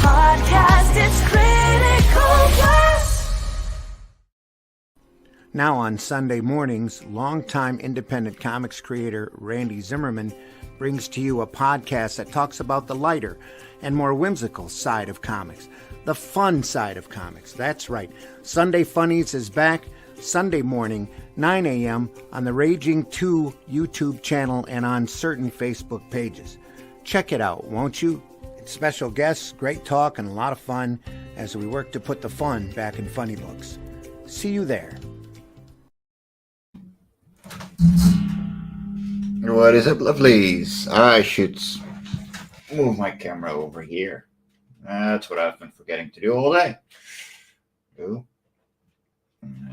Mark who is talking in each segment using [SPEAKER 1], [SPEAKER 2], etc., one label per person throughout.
[SPEAKER 1] podcast, it's critical plus.
[SPEAKER 2] Now on Sunday mornings, longtime independent comics creator Randy Zimmerman brings to you a podcast that talks about the lighter and more whimsical side of comics, the fun side of comics. That's right. Sunday Funnies is back Sunday morning, 9 a.m. on the Raging 2 YouTube channel and on certain Facebook pages. Check it out, won't you? Special guests, great talk, and a lot of fun as we work to put the fun back in funny books. See you there.
[SPEAKER 3] What is up, lovelies? I should move my camera over here. That's what I've been forgetting to do all day.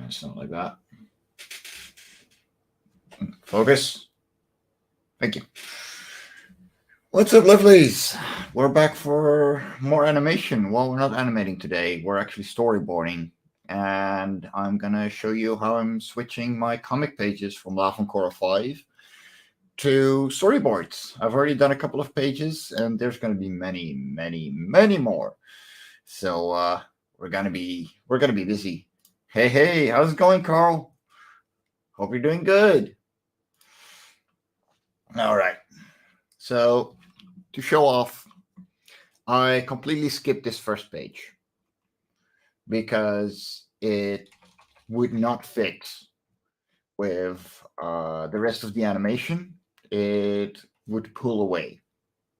[SPEAKER 3] Something like that. Focus. Thank you. What's up, lovelies? We're back for more animation. Well, we're not animating today. We're actually storyboarding. And I'm going to show you how I'm switching my comic pages from Life On Cora 5 to storyboards. I've already done a couple of pages, and there's going to be many, many, many more. So we're going to be busy. Hey, how's it going, Carl? Hope you're doing good. All right. So to show off, I completely skipped this first page because it would not fit with the rest of the animation. It would pull away.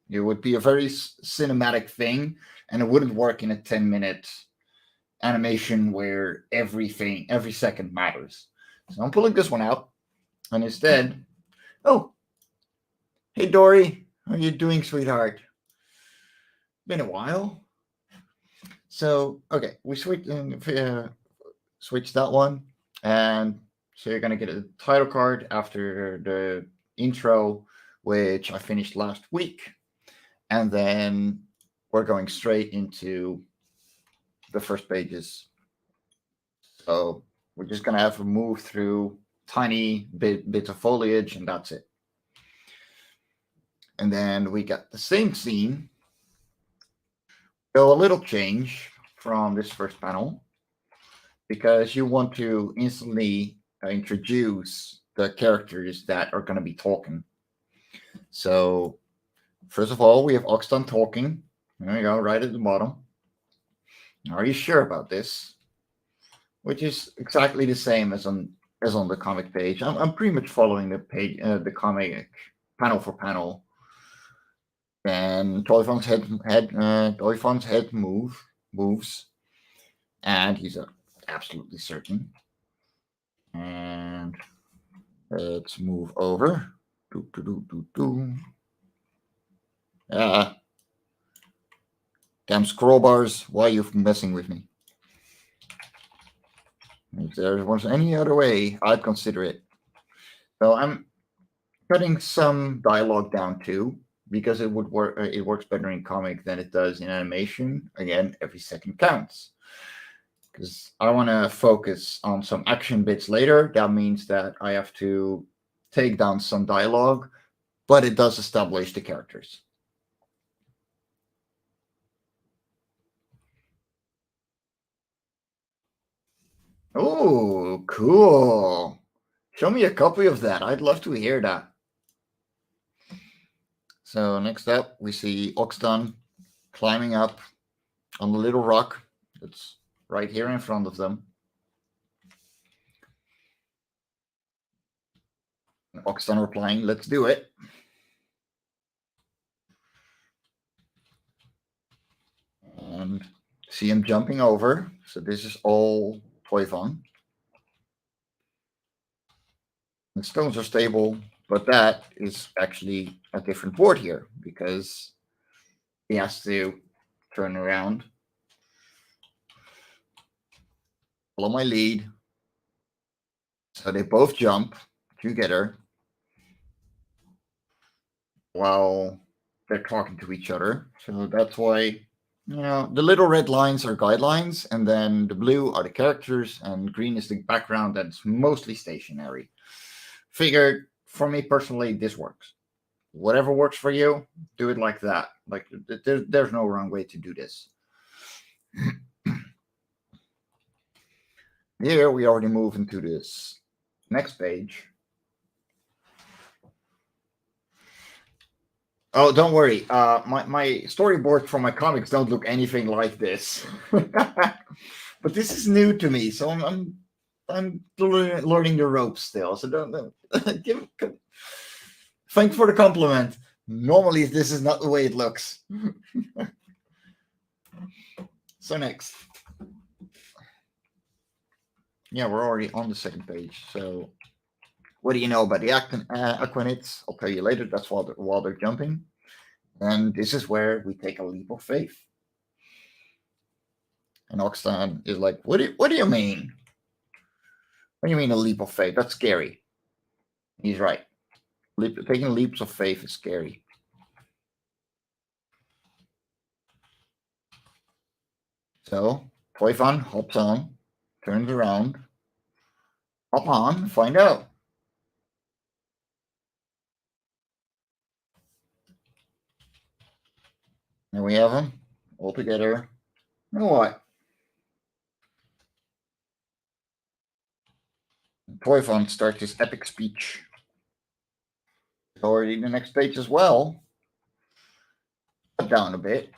[SPEAKER 3] It would be a very cinematic thing, and it wouldn't work in a 10-minute animation where every second matters. So I'm pulling this one out, and instead, oh, hey Dory, how are you doing, sweetheart? Been a while. So okay, we switch that one, and so you're gonna get a title card after the intro, which I finished last week, and then we're going straight into the first pages. So we're just gonna have to move through tiny bits of foliage, and that's it. And then we got the same scene, so a little change from this first panel, because you want to instantly introduce the characters that are going to be talking. So first of all, we have Oxton talking. There we go, right at the bottom. Are you sure about this? Which is exactly the same as on the comic page. I'm pretty much following the page, the comic panel for panel. And Toyfon's head moves, and he's absolutely certain. And let's move over. Damn scroll bars! Why are you messing with me? If there was any other way, I'd consider it. So I'm cutting some dialogue down too, because it would work. It works better in comic than it does in animation. Again, every second counts. Because I want to focus on some action bits later. That means that I have to take down some dialogue, but it does establish the characters. Oh, cool. Show me a copy of that. I'd love to hear that. So next up, we see Oxton climbing up on the little rock that's right here in front of them. Oxton replying, let's do it. And see him jumping over. So this is all Toyfon. The stones are stable, but that is actually a different board here because he has to turn around, follow my lead. So they both jump together while they're talking to each other. So that's why, the little red lines are guidelines, and then the blue are the characters, and green is the background that's mostly stationary. Figured, for me personally, this works. Whatever works for you, do it like that. Like there's no wrong way to do this. Here we already move into this next page. Oh, don't worry. My storyboards from my comics don't look anything like this. But this is new to me, so I'm learning the ropes still. So don't thanks for the compliment. Normally, this is not the way it looks. So next, yeah, we're already on the second page. So what do you know about the Aquanids? I'll tell you later. That's while they're jumping. And this is where we take a leap of faith. And Oxtan is like, what do you mean? What do you mean a leap of faith? That's scary. He's right. Taking leaps of faith is scary. So Toyfan hops on, turns around, hop on, find out. There we have them all together. You know what? Toyfan starts his epic speech. Already the next page as well. Cut down a bit.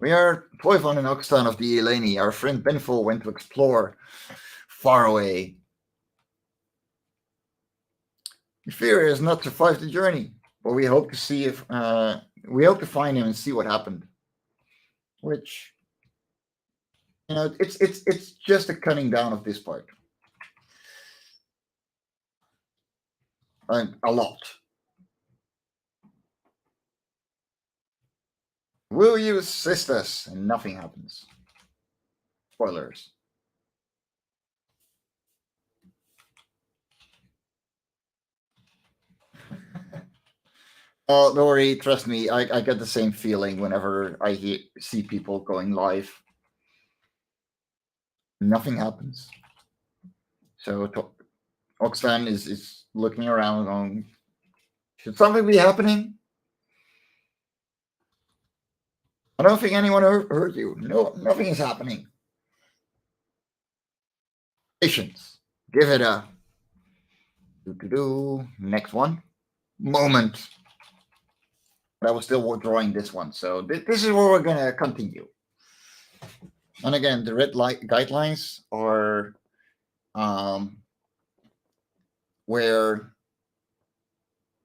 [SPEAKER 3] We are Toyfan and Oxtan of the Eleni. Our friend Benful went to explore far away. We fear he has not survived the journey, but we hope to see if we hope to find him and see what happened. Which, you know, it's just a cutting down of this part. A lot. Will you assist us? And nothing happens. Spoilers. Oh, don't worry. Trust me. I get the same feeling whenever I see people going live. Nothing happens. So Oxtan is looking around going, should something be happening? I don't think anyone heard you. No, nothing is happening. Patience. Give it a next one. Moment. But I was still drawing this one, so this is where we're gonna continue. And again, the red light guidelines are where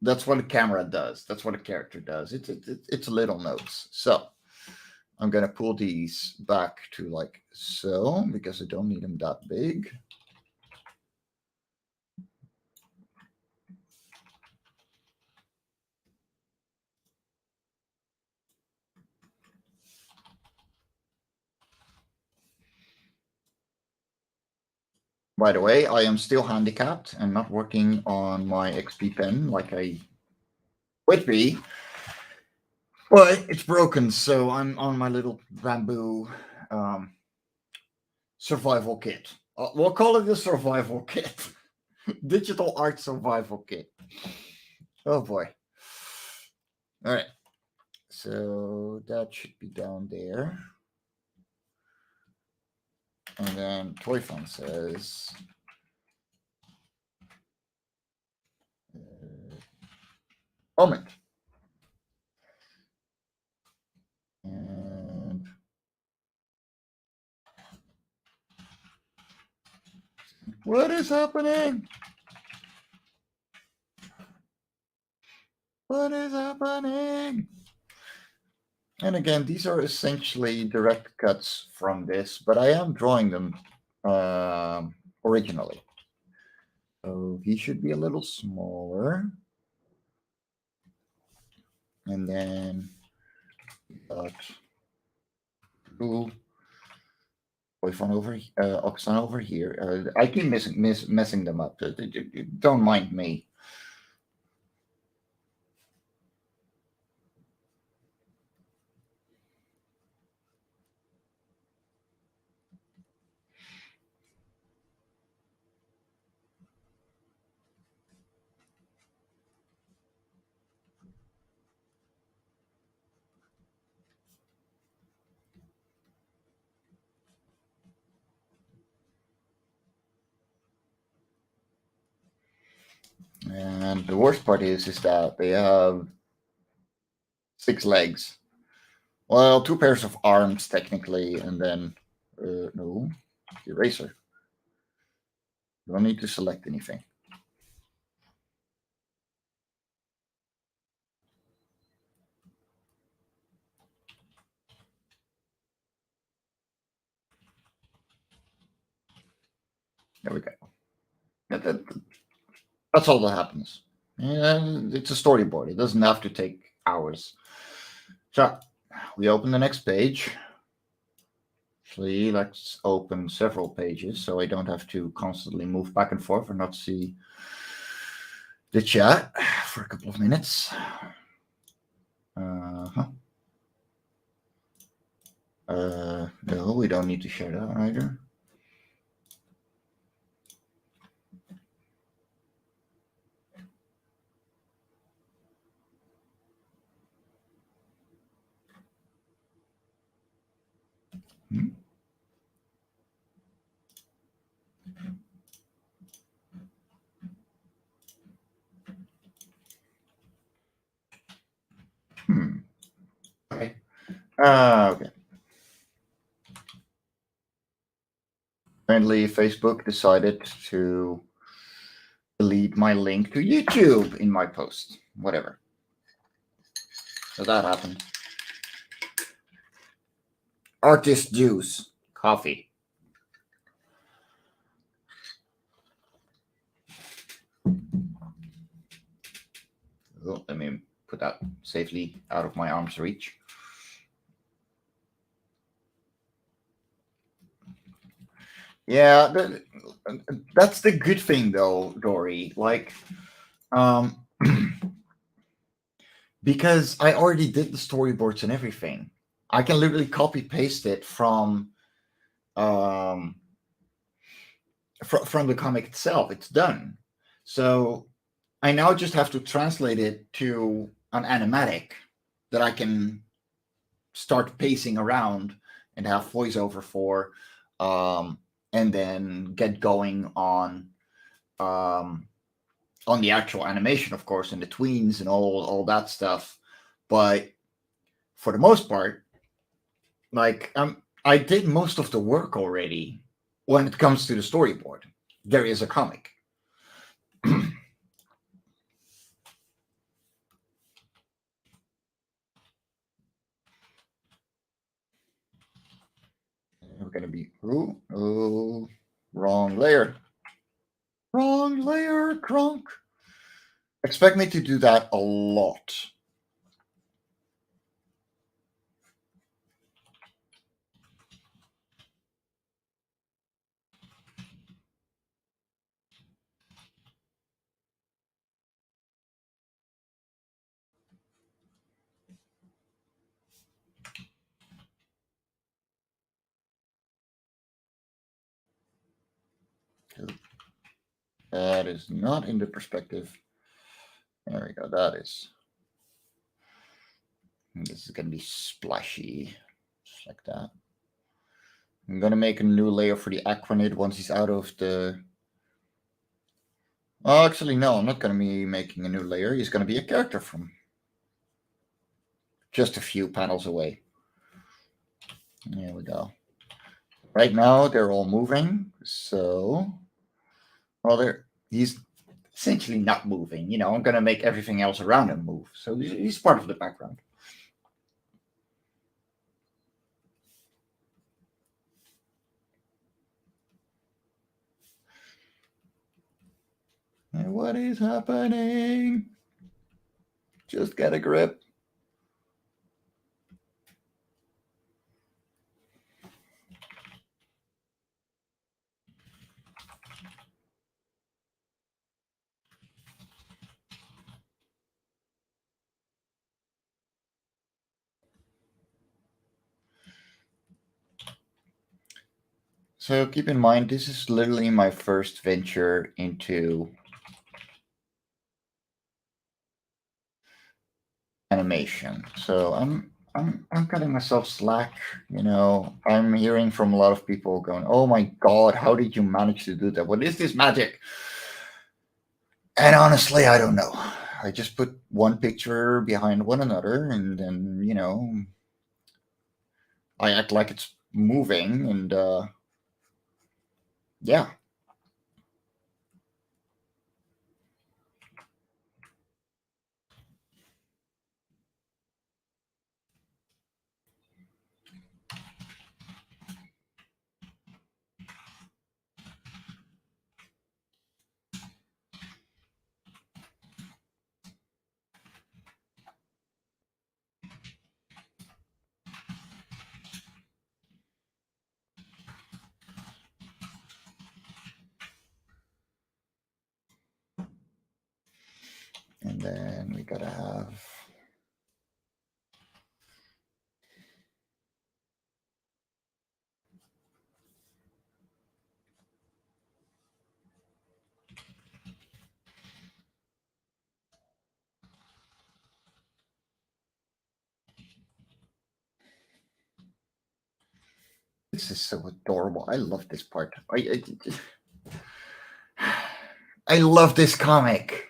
[SPEAKER 3] that's what the camera does. That's what a character does. It's little notes. So I'm gonna pull these back to like so because I don't need them that big. By the way, I am still handicapped and not working on my XP pen like I would be. But it's broken, so I'm on my little bamboo survival kit. We'll call it the survival kit. Digital art survival kit. Oh boy. All right. So that should be down there. And then Toy Fun says, moment. And what is happening? What is happening? And again, these are essentially direct cuts from this, but I am drawing them originally. So he should be a little smaller. And then got Oxan over here. I keep messing them up. Don't mind me. And the worst part is that they have 6 legs. Well, 2 pairs of arms technically, and then no eraser. You don't need to select anything. There we go. That's all that happens. And it's a storyboard. It doesn't have to take hours. So we open the next page. Actually, let's open several pages so I don't have to constantly move back and forth and not see the chat for a couple of minutes. No, we don't need to share that either. Okay. Okay. Apparently, Facebook decided to delete my link to YouTube in my post. Whatever. So that happened. Artist juice. Coffee. Oh, let me put that safely out of my arm's reach. Yeah, that's the good thing though, Dory. Like, because I already did the storyboards and everything, I can literally copy paste it from the comic itself. It's done. So I now just have to translate it to an animatic that I can start pacing around and have voiceover for, and then get going on the actual animation, of course, and the tweens and all that stuff. But for the most part, like I did most of the work already when it comes to the storyboard. There is a comic. We're gonna be wrong layer. Wrong layer, drunk. Expect me to do that a lot. That is not in the perspective. There we go. That is. This is going to be splashy, just like that. I'm going to make a new layer for the Aquanid once he's out of the... Oh, actually, no, I'm not going to be making a new layer. He's going to be a character from just a few panels away. There we go. Right now, they're all moving, so... Well, he's essentially not moving. You know, I'm going to make everything else around him move. So he's part of the background. And what is happening? Just get a grip. So keep in mind, this is literally my first venture into animation. So I'm cutting myself slack. You know, I'm hearing from a lot of people going, "Oh my God, how did you manage to do that? What is this magic?" And honestly, I don't know. I just put one picture behind one another, and then I act like it's moving, and yeah. And then we gotta have. This is so adorable. I love this part. I love this comic.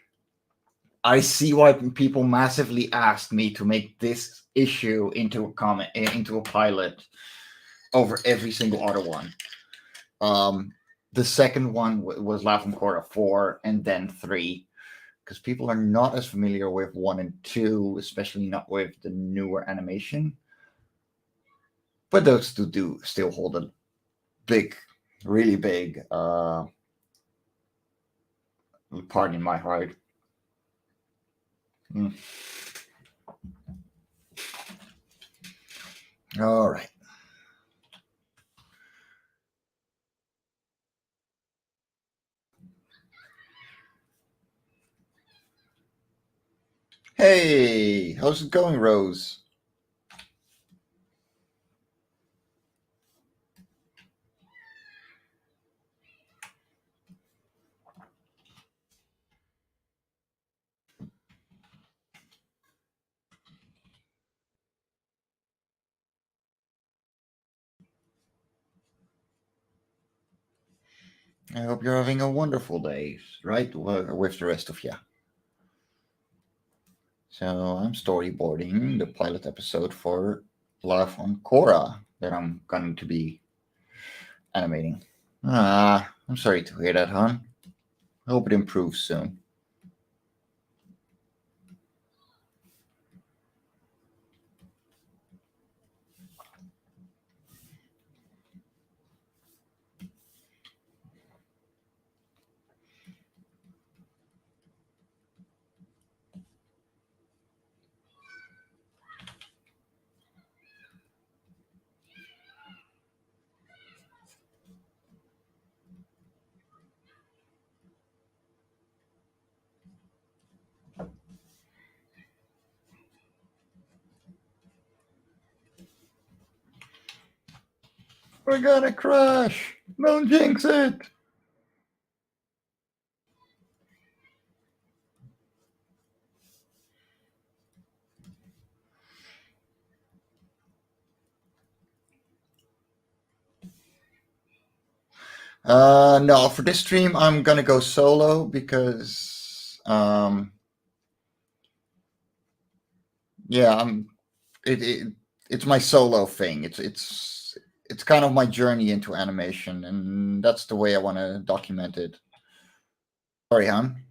[SPEAKER 3] I see why people massively asked me to make this issue into a comic, into a pilot, over every single other one. The second one was Life On Cora 4, and then 3, because people are not as familiar with 1 and 2, especially not with the newer animation. But those two do still hold a big, really big part in my heart. Mm. All right. Hey, how's it going, Rose? I hope you're having a wonderful day, right? With the rest of you. So I'm storyboarding the pilot episode for Life on Cora that I'm going to be animating. I'm sorry to hear that, hon. I hope it improves soon. We're gonna crash! Don't jinx it! No, for this stream, I'm gonna go solo because, yeah, it's my solo thing. It's kind of my journey into animation, and that's the way I want to document it. Sorry, hon.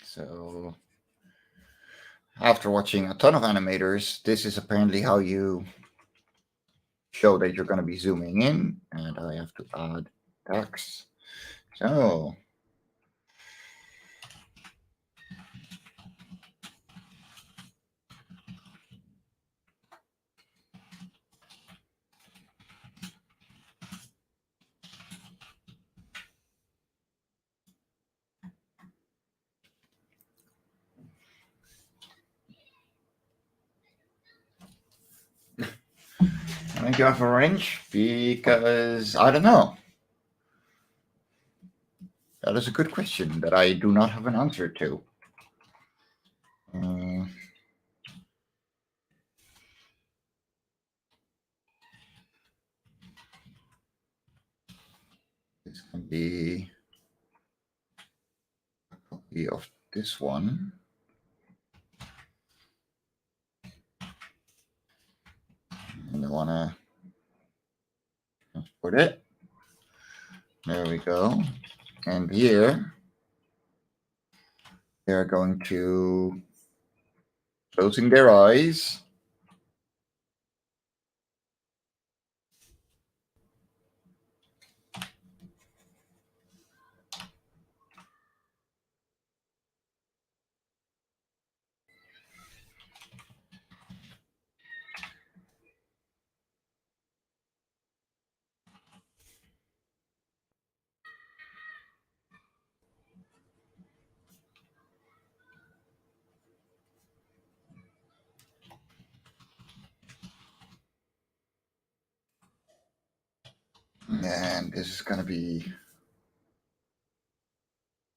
[SPEAKER 3] So, after watching a ton of animators, this is apparently how you show that you're going to be zooming in, and I have to add text. So, think you have a range? Because I don't know. That is a good question that I do not have an answer to. This can be a copy of this one. And I want to transport it. There we go. And here, they're going to closing their eyes. And this is going to be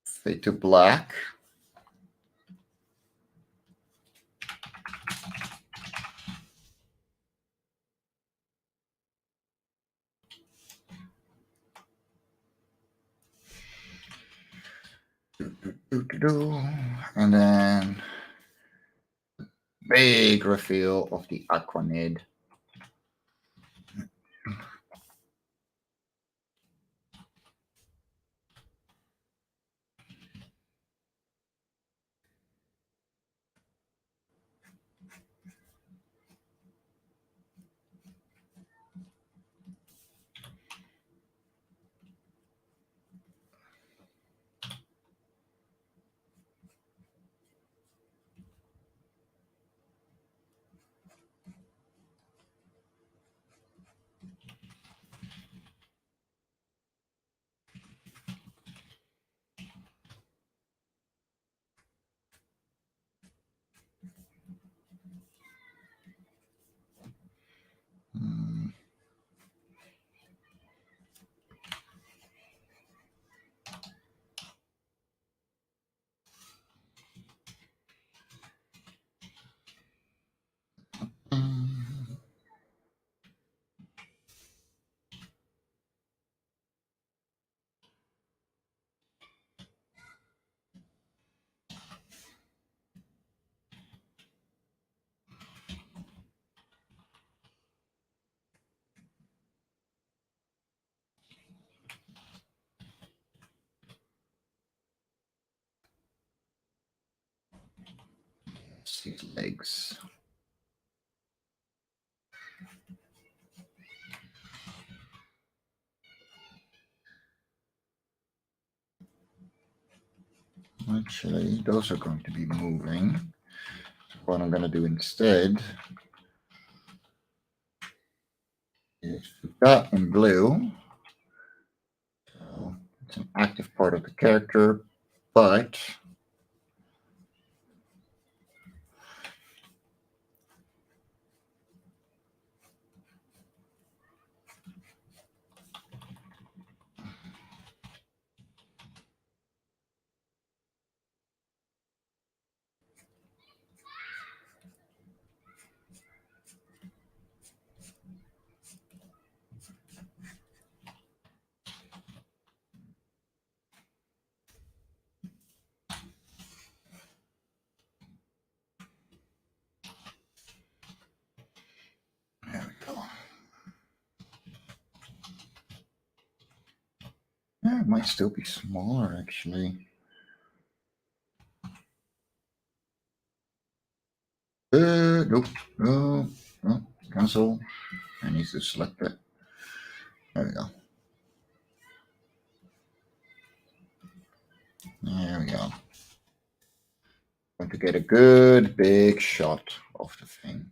[SPEAKER 3] fade to black. And then big reveal of the Aquanid. Six legs. Actually, those are going to be moving. So what I'm going to do instead is put that in blue. So it's an active part of the character, but there we go. Yeah, it might still be smaller actually. Nope. No, no, cancel. I need to select it. There we go. There we go. Going to get a good big shot of the thing.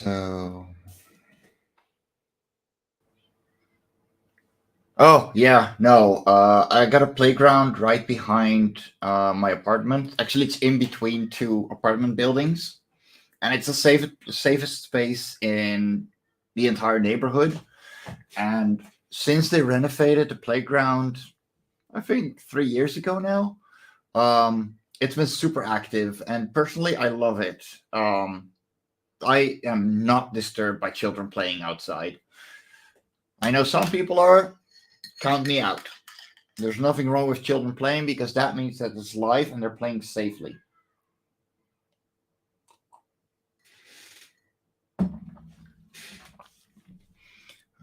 [SPEAKER 3] So, oh yeah, no. I got a playground right behind my apartment. Actually, it's in between two apartment buildings, and it's the safest space in the entire neighborhood. And since they renovated the playground, I think 3 years ago now, it's been super active, and personally, I love it. I am not disturbed by children playing outside. I know some people are. Count me out. There's nothing wrong with children playing because that means that it's live and they're playing safely.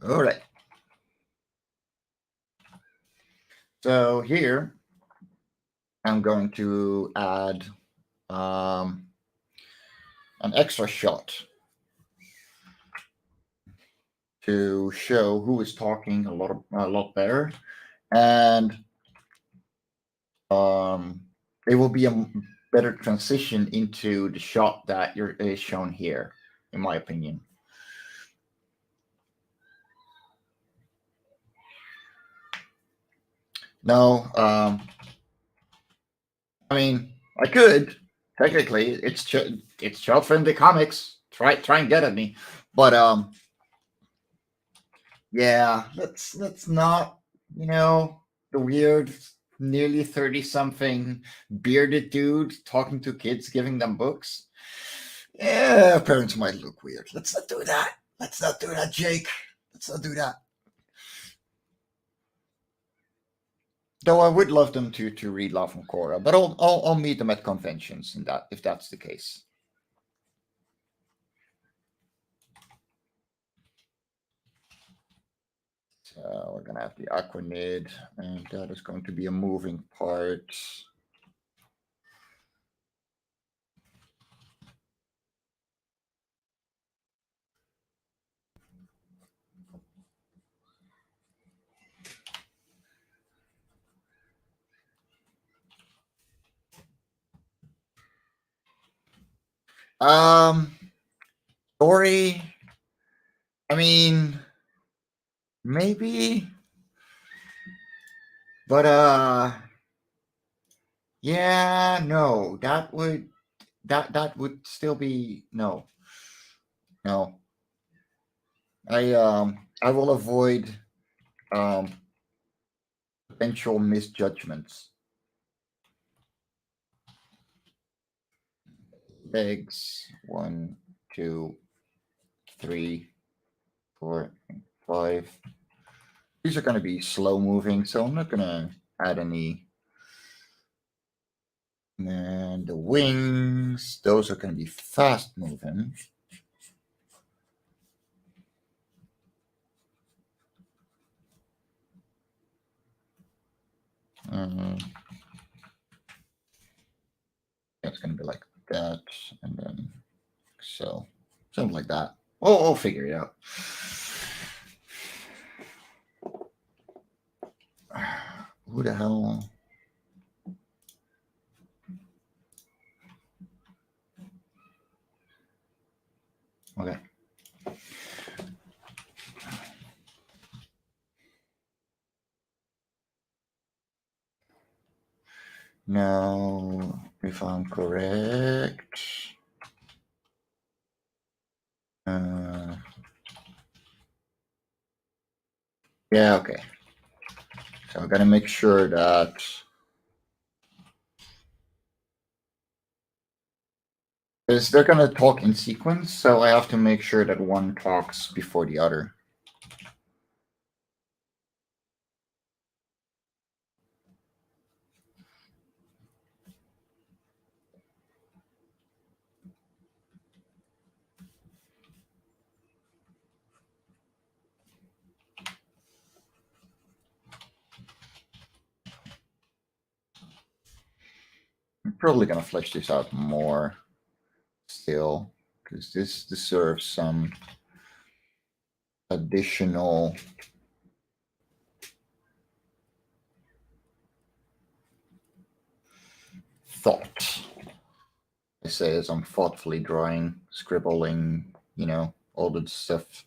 [SPEAKER 3] All right. So here I'm going to add um, an extra shot to show who is talking a lot better, and it will be a better transition into the shot that is shown here, in my opinion. No, I mean I could technically. It's child friendly comics. Try and get at me, but yeah, let's not, the weird nearly 30 something bearded dude talking to kids giving them books. Yeah, parents might look weird. Let's not do that. Let's not do that, Jake. Let's not do that. Though I would love them to read Life on Cora, but I'll meet them at conventions and that if that's the case. So we're gonna have the Aquanid, and that is going to be a moving part. Um, Story. I mean, maybe, but yeah, no, that would still be no, no. I will avoid um potential misjudgments. Eggs, 1, 2, 3, 4, 5. These are going to be slow moving, so I'm not going to add any. And the wings, those are going to be fast moving. It's going to be like that, and then so something like that. I'll figure it out. Who the hell? Okay. Now, if I'm correct, yeah, okay. So I gotta make sure that because they're gonna talk in sequence, so I have to make sure that one talks before the other. I'm probably gonna flesh this out more still, because this deserves some additional thought. I say as I'm thoughtfully drawing, scribbling all the stuff.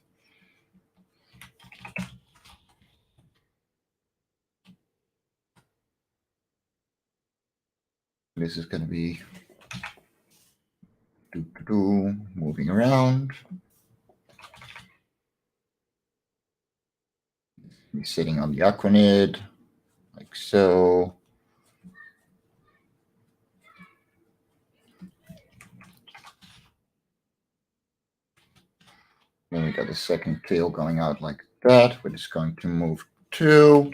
[SPEAKER 3] This is going to be moving around. He's sitting on the Aquanid, like so. Then we got the second tail going out like that, which is going to move too.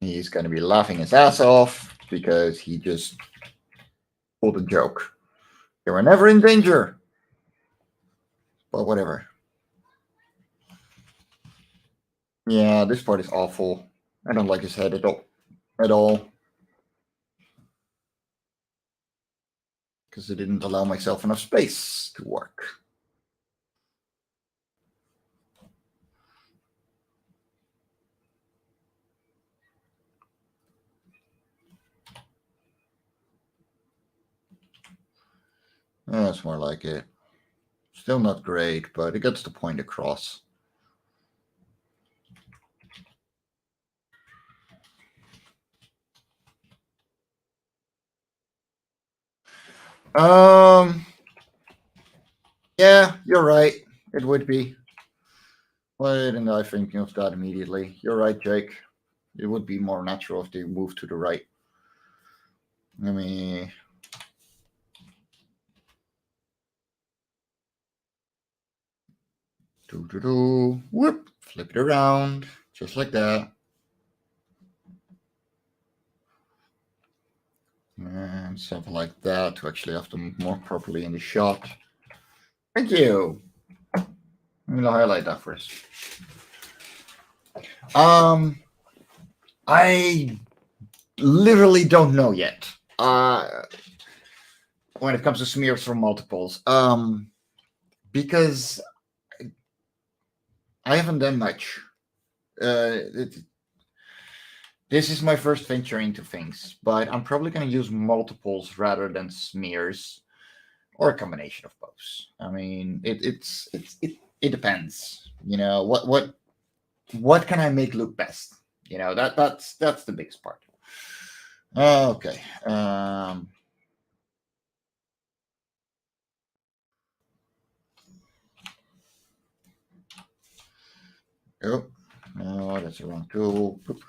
[SPEAKER 3] He's going to be laughing his ass off because he just pulled a joke. They were never in danger. But whatever. Yeah, this part is awful. I don't like his head at all. Because I didn't allow myself enough space to work. That's more like it. Still not great, but it gets the point across. Yeah, you're right. It would be. Why didn't I think of that immediately? You're right, Jake. It would be more natural if they moved to the right. Let me... Whoop! Flip it around, just like that. And something like that to actually have them more properly in the shot. Thank you. I'm going to highlight that first. I literally don't know yet. When it comes to smears from multiples. Because I haven't done much. This is my first venture into things, but I'm probably going to use multiples rather than smears, or a combination of both. I mean, it depends. What can I make look best? That's the biggest part. Okay. Oh, no, that's the wrong tool. Boop.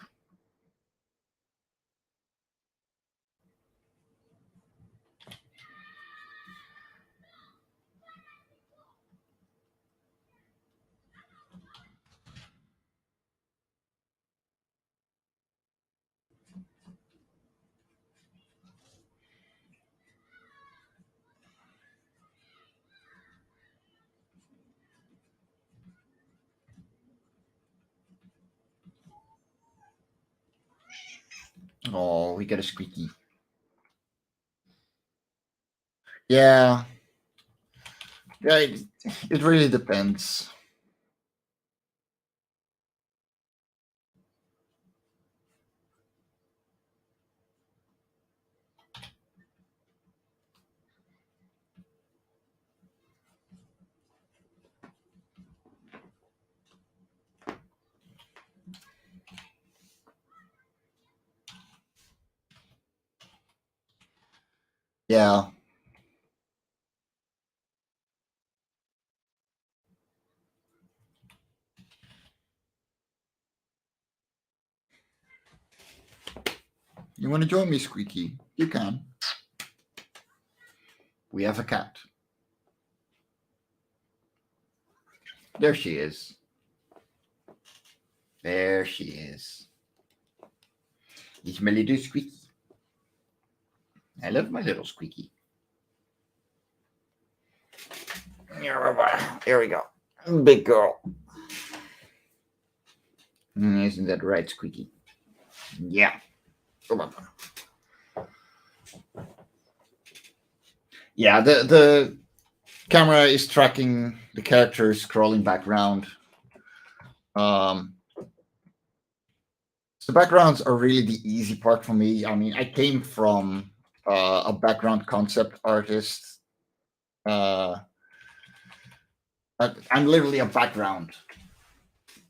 [SPEAKER 3] Oh, we got a squeaky. Yeah. Yeah, it really depends. Yeah. You want to join me, Squeaky? You can. We have a cat. There she is. There she is. It's my little Squeaky. I love my little Squeaky. Here we go. Big girl. Isn't that right, Squeaky? Yeah. Come on. Yeah, the camera is tracking the characters scrolling background. So backgrounds are really the easy part for me. I mean, I came from a background concept artist. Uh, I'm literally a background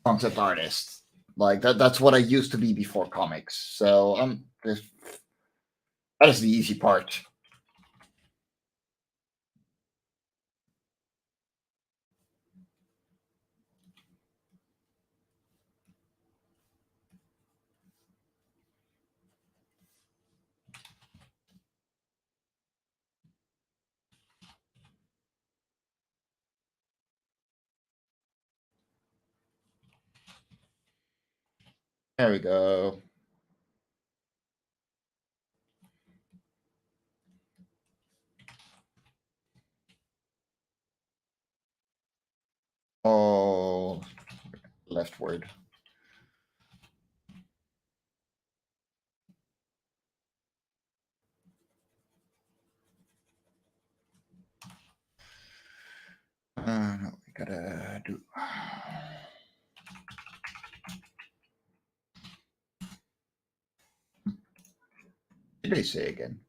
[SPEAKER 3] concept artist. Like that's what I used to be before comics. So that is the easy part. There we go. Oh, leftward. No, we gotta do. Did they say again?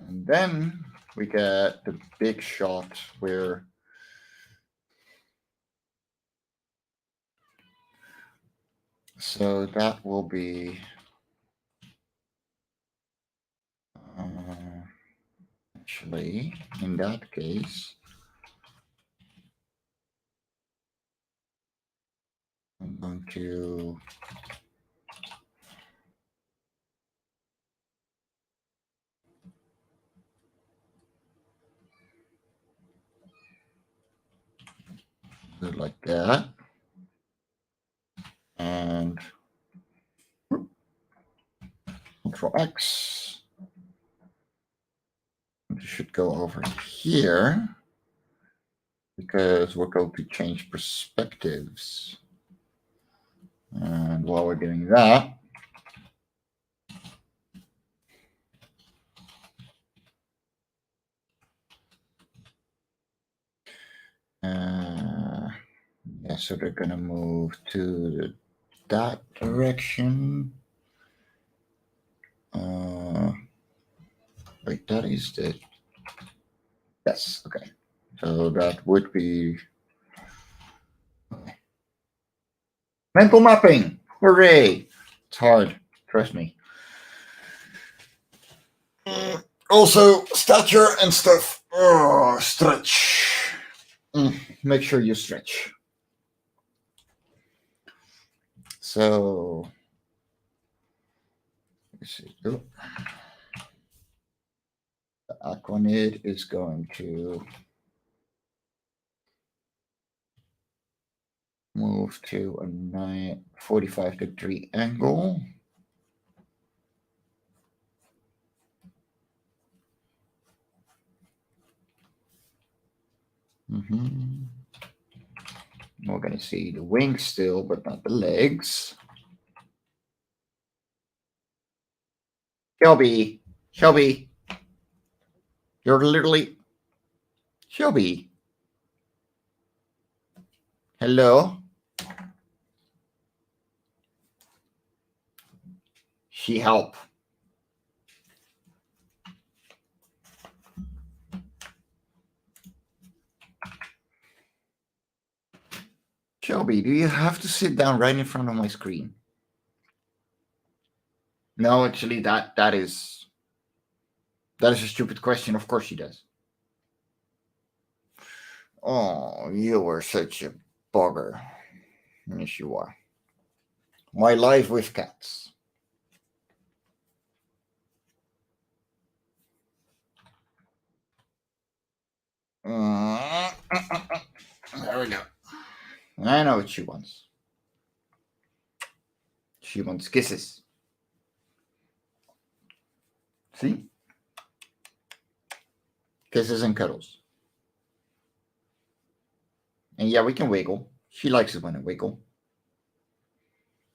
[SPEAKER 3] And then we get the big shot where so that will be actually in that case I'm going to do it like that. And Control X. It should go over here because we're going to change perspectives. And while we're doing that, yeah, so they're gonna move to that direction. Wait, that is the yes, okay. So that would be okay. Mental mapping. Hooray! It's hard, trust me. Also, stature and stuff. Oh, stretch. Make sure you stretch. So, let's see. Oh. The Aquanid is going to move to a 45-degree angle. We're going to see the wings still, but not the legs. Shelby, you're literally Shelby. Hello. She help. Shelby, do you have to sit down right in front of my screen? No, actually, that is a stupid question. Of course she does. Oh, you are such a bugger. Yes, you are. My life with cats. There we go. I know what she wants. She wants kisses. See? Kisses and cuddles. And yeah, we can wiggle. She likes it when I wiggle.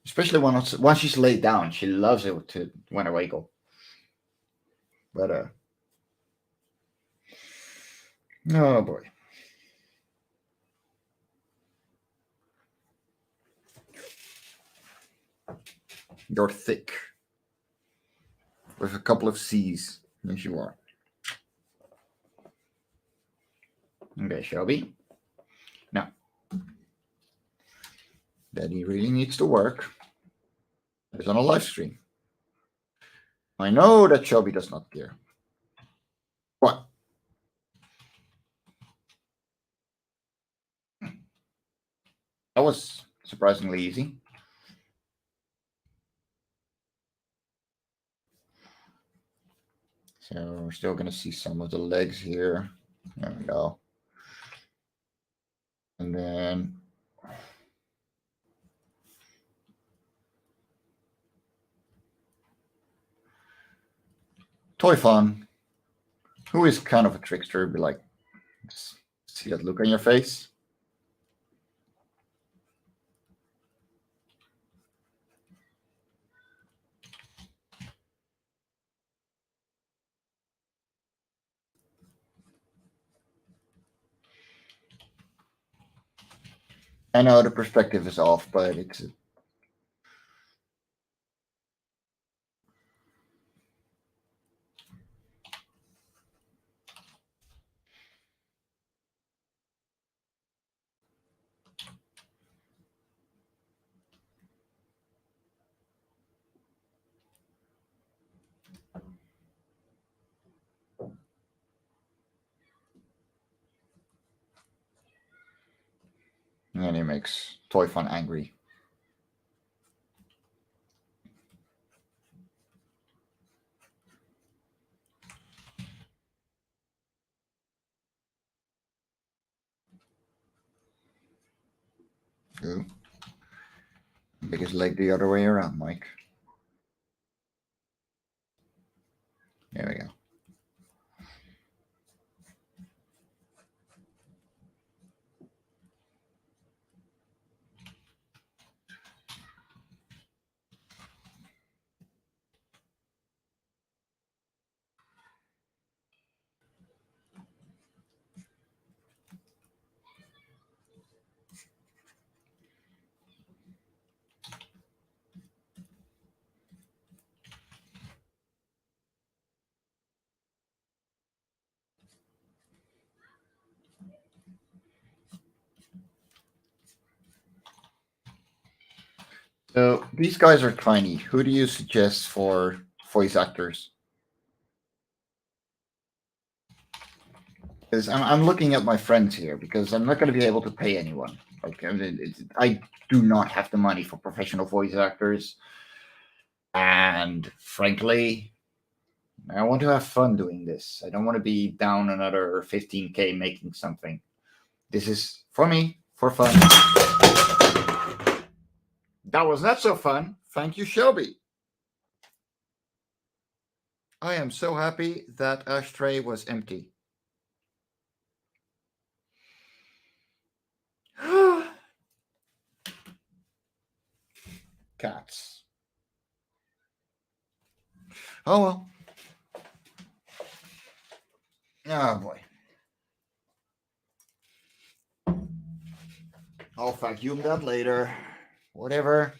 [SPEAKER 3] Especially once she's laid down. She loves it when I wiggle. But, oh boy. You're thick. With a couple of C's. Yes, you are. Okay, Shelby. Now, Daddy really needs to work. It's on a live stream. I know that Shelby does not care. What? That was surprisingly easy. So we're still going to see some of the legs here. There we go. And then Toy Fun, who is kind of a trickster, be like, see that look on your face? I know the perspective is off, but it's and it makes Toy Fun angry. Ooh. Make his leg the other way around, Mike. There we go. So these guys are tiny. Who do you suggest for voice actors? Because I'm looking at my friends here because I'm not going to be able to pay anyone. Like I do not have the money for professional voice actors, and frankly, I want to have fun doing this. I don't want to be down another 15K making something. This is for me, for fun. That was not so fun. Thank you, Shelby. I am so happy that ashtray was empty. Cats. Oh well. Oh boy. I'll vacuum that later. Whatever.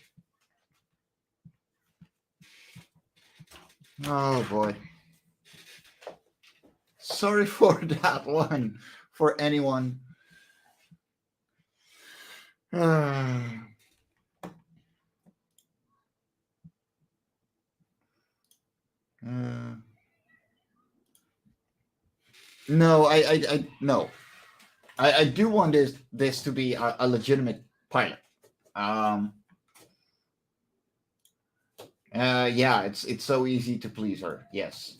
[SPEAKER 3] Oh boy. Sorry for that one. For anyone. No, I no. I do want this to be a legitimate pilot. Yeah, it's so easy to please her. Yes.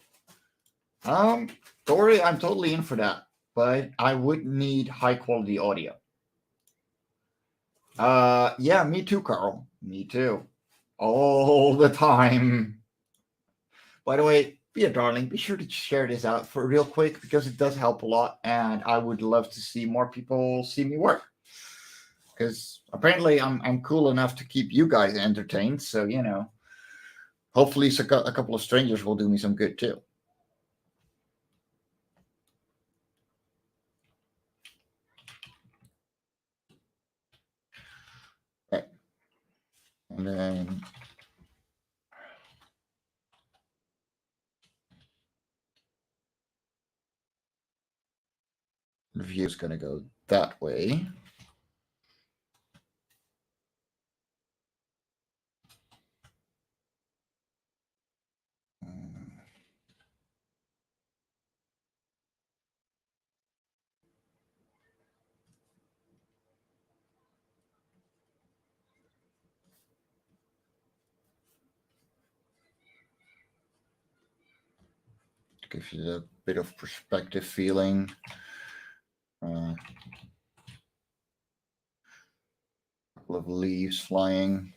[SPEAKER 3] Tori, I'm totally in for that, but I would need high quality audio. Yeah, me too, Carl. Me too. all the time. By the way, be a darling. Be sure to share this out for real quick because it does help a lot, and I would love to see more people see me work. Because apparently I'm cool enough to keep you guys entertained. So hopefully a couple of strangers will do me some good too. Okay. And then the view is going to go that way. Gives you a bit of perspective feeling. A couple of leaves flying.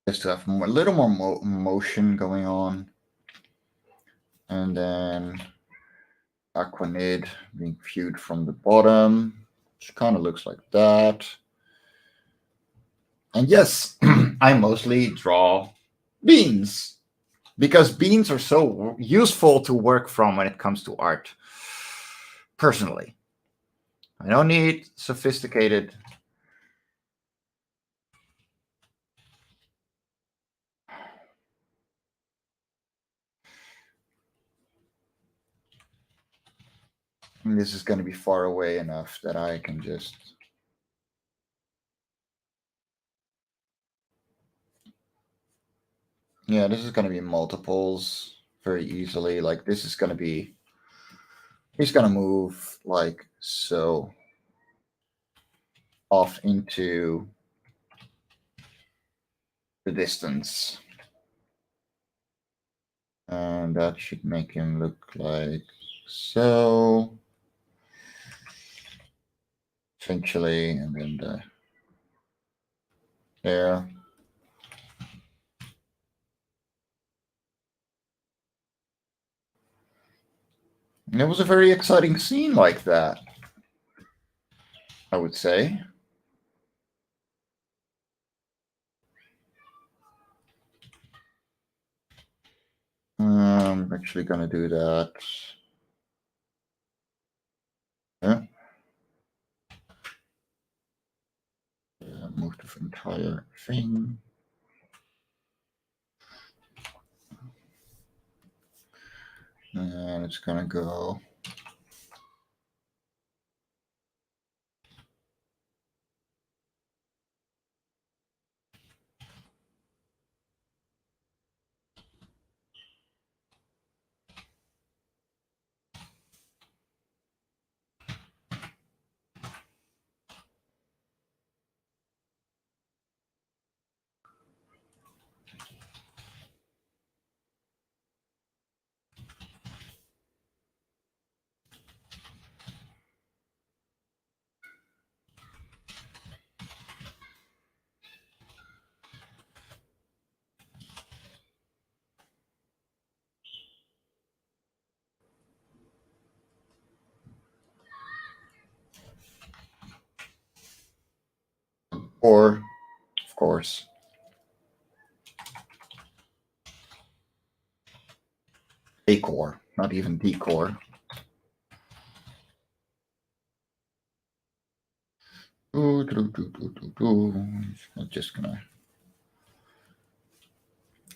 [SPEAKER 3] Just to have a little more motion going on. And then Aquanid being viewed from the bottom, which kind of looks like that. And yes, I mostly draw beans because beans are so useful to work from when it comes to art. Personally, I don't need sophisticated. And this is going to be far away enough that I can just. Yeah, this is going to be multiples very easily. Like this is going to be. He's going to move like so off into the distance. And that should make him look like so. Essentially, and then there. And it was a very exciting scene like that, I would say. I'm actually going to do that. Yeah. Move the entire thing. And it's going to go. Or, of course, decor, not even decor. I'm just gonna.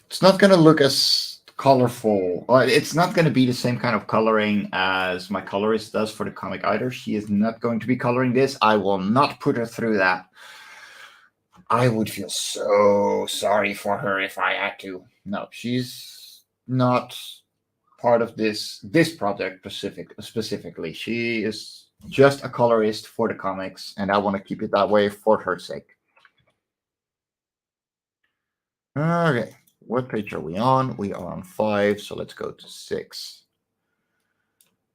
[SPEAKER 3] It's not gonna look as colorful. It's not gonna be the same kind of coloring as my colorist does for the comic either. She is not going to be coloring this. I will not put her through that. I would feel so sorry for her if I had to. No, she's not part of this project specifically. She is just a colorist for the comics, and I want to keep it that way for her sake. Okay, what page are we on? We are on 5, so let's go to 6.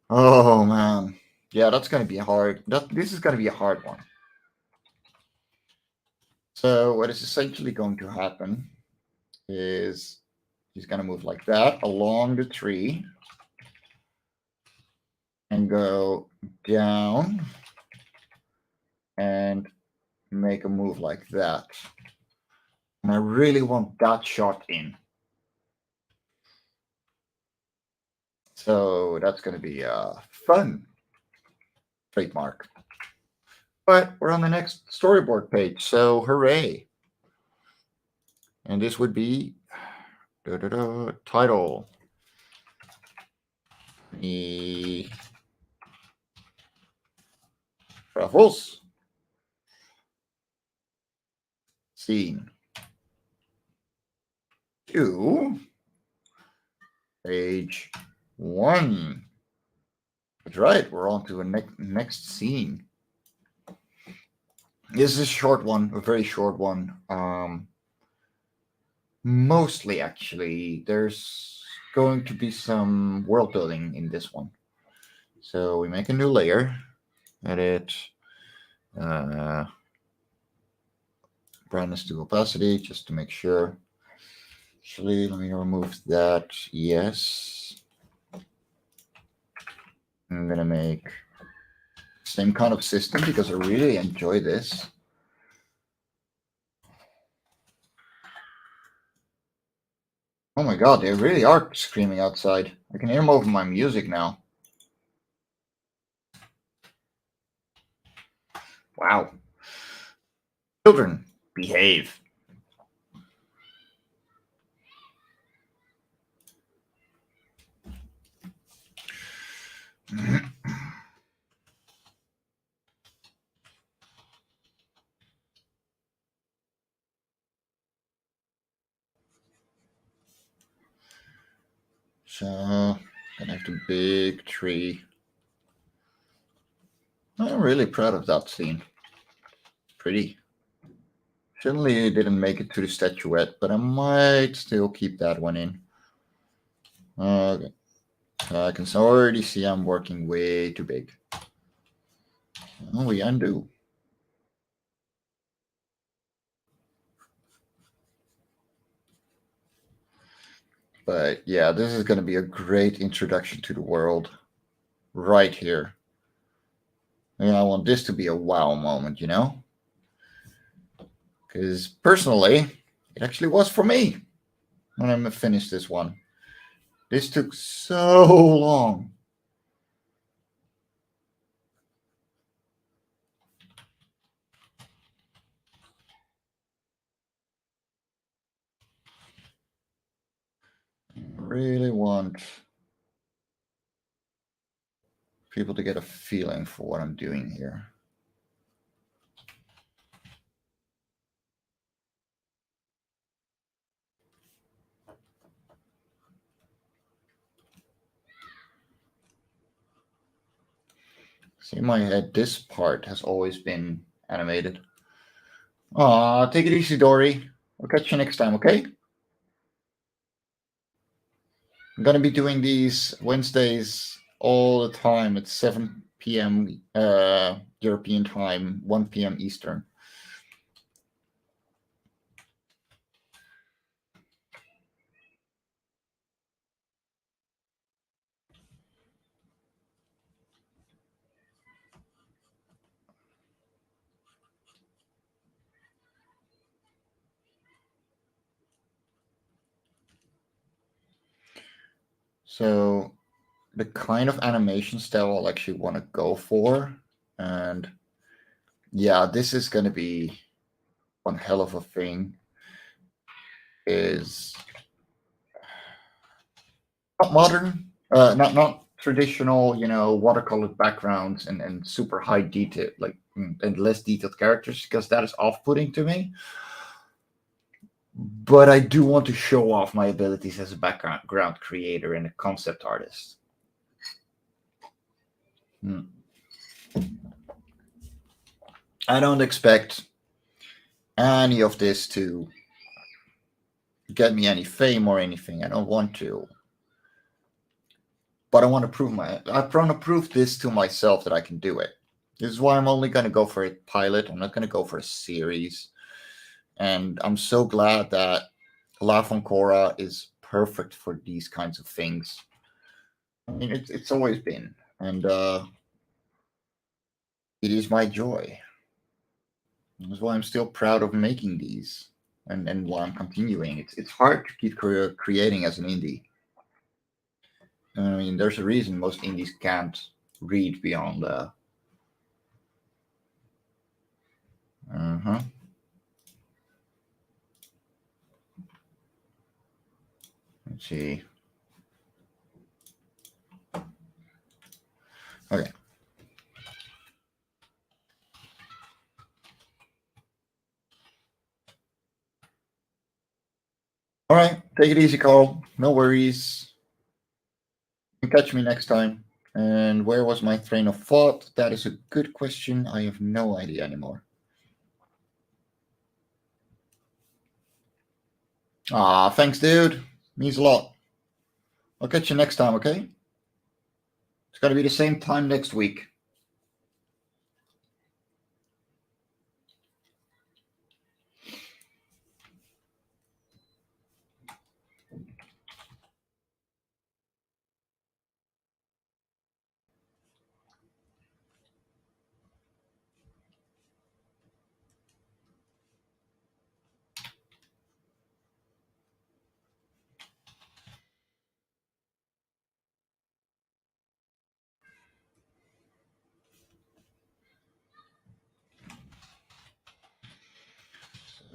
[SPEAKER 3] Oh man. Yeah, that's gonna be hard. This is gonna be a hard one. So what is essentially going to happen is he's gonna move like that along the tree and go down and make a move like that. And I really want that shot in. So that's going to be a fun trademark. But we're on the next storyboard page, so hooray. And this would be title. The Travels Scene 2, page 1. That's right, we're on to a next scene. This is a short one, a very short one. Mostly, actually, there's going to be some world building in this one. So we make a new layer, edit, brightness to opacity, just to make sure. Actually, let me remove that. Yes. I'm gonna make same kind of system because I really enjoy this. Oh my god, they really are screaming outside. I can hear them over my music now. Wow. Children, behave. So, gonna have the big tree. I'm really proud of that scene. Pretty. Certainly didn't make it to the statuette, but I might still keep that one in. Okay. I can already see I'm working way too big. Oh, we undo. But yeah, this is going to be a great introduction to the world right here. And I want this to be a wow moment, you know? Because personally, it actually was for me when I finished this one. This took so long. I really want people to get a feeling for what I'm doing here. See, in my head, this part has always been animated. Aw, take it easy, Dory. I'll catch you next time, okay? I'm gonna be doing these Wednesdays all the time at 7 p.m. European time, 1 p.m. Eastern. So the kind of animation style I'll actually want to go for, and yeah, this is gonna be one hell of a thing, is not modern, not traditional, watercolored backgrounds and super high detail, and less detailed characters, because that is off-putting to me. But I do want to show off my abilities as a background creator and a concept artist. I don't expect any of this to get me any fame or anything. I don't want to. but I want to prove this to myself that I can do it. This is why I'm only going to go for a pilot. I'm not going to go for a series. And I'm so glad that Life on Cora is perfect for these kinds of things. I mean, it's always been, and it is my joy. That's why I'm still proud of making these, and why I'm continuing. It's hard to keep creating as an indie. I mean, there's a reason most indies can't read beyond. Uh-huh. Let's see. Okay. All right. Take it easy, Carl. No worries. You can catch me next time. And where was my train of thought? That is a good question. I have no idea anymore. Ah, thanks, dude. Means a lot. I'll catch you next time, okay? It's got to be the same time next week.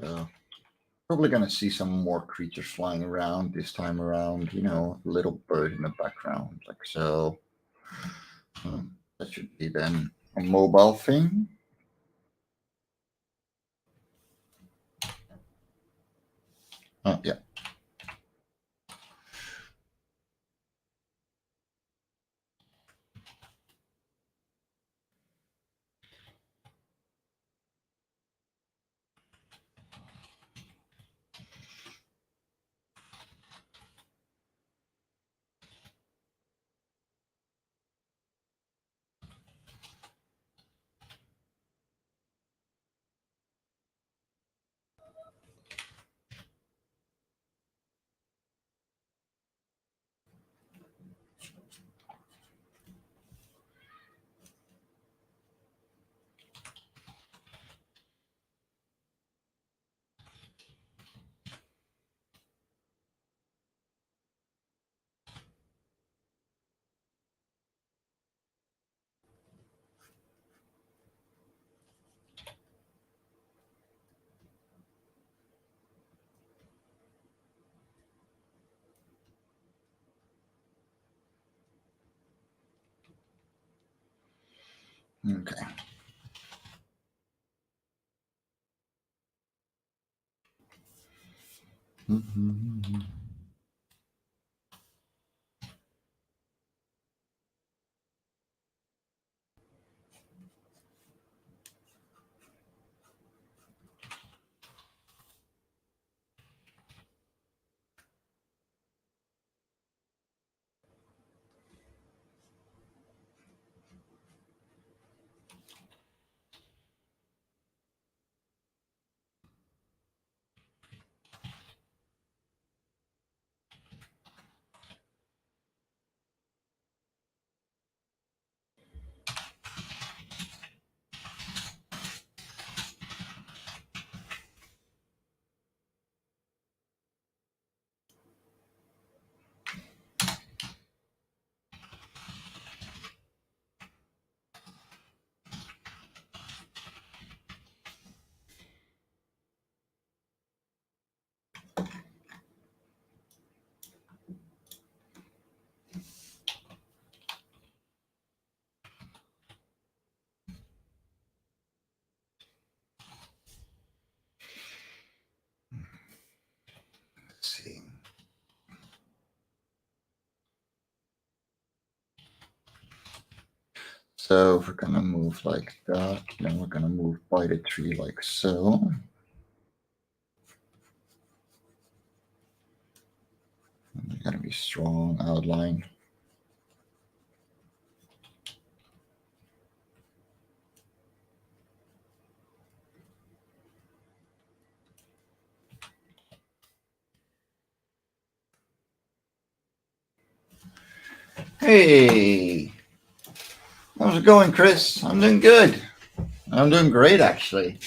[SPEAKER 3] So, probably going to see some more creatures flying around this time around. You know, a little bird in the background, like so. That should be then a mobile thing. Oh, yeah. Okay. Mm-hmm. Let's see. So if we're gonna move like that, then we're gonna move by the tree like so. There's gotta be strong outline. Hey, how's it going, Chris? I'm doing good. I'm doing great, actually.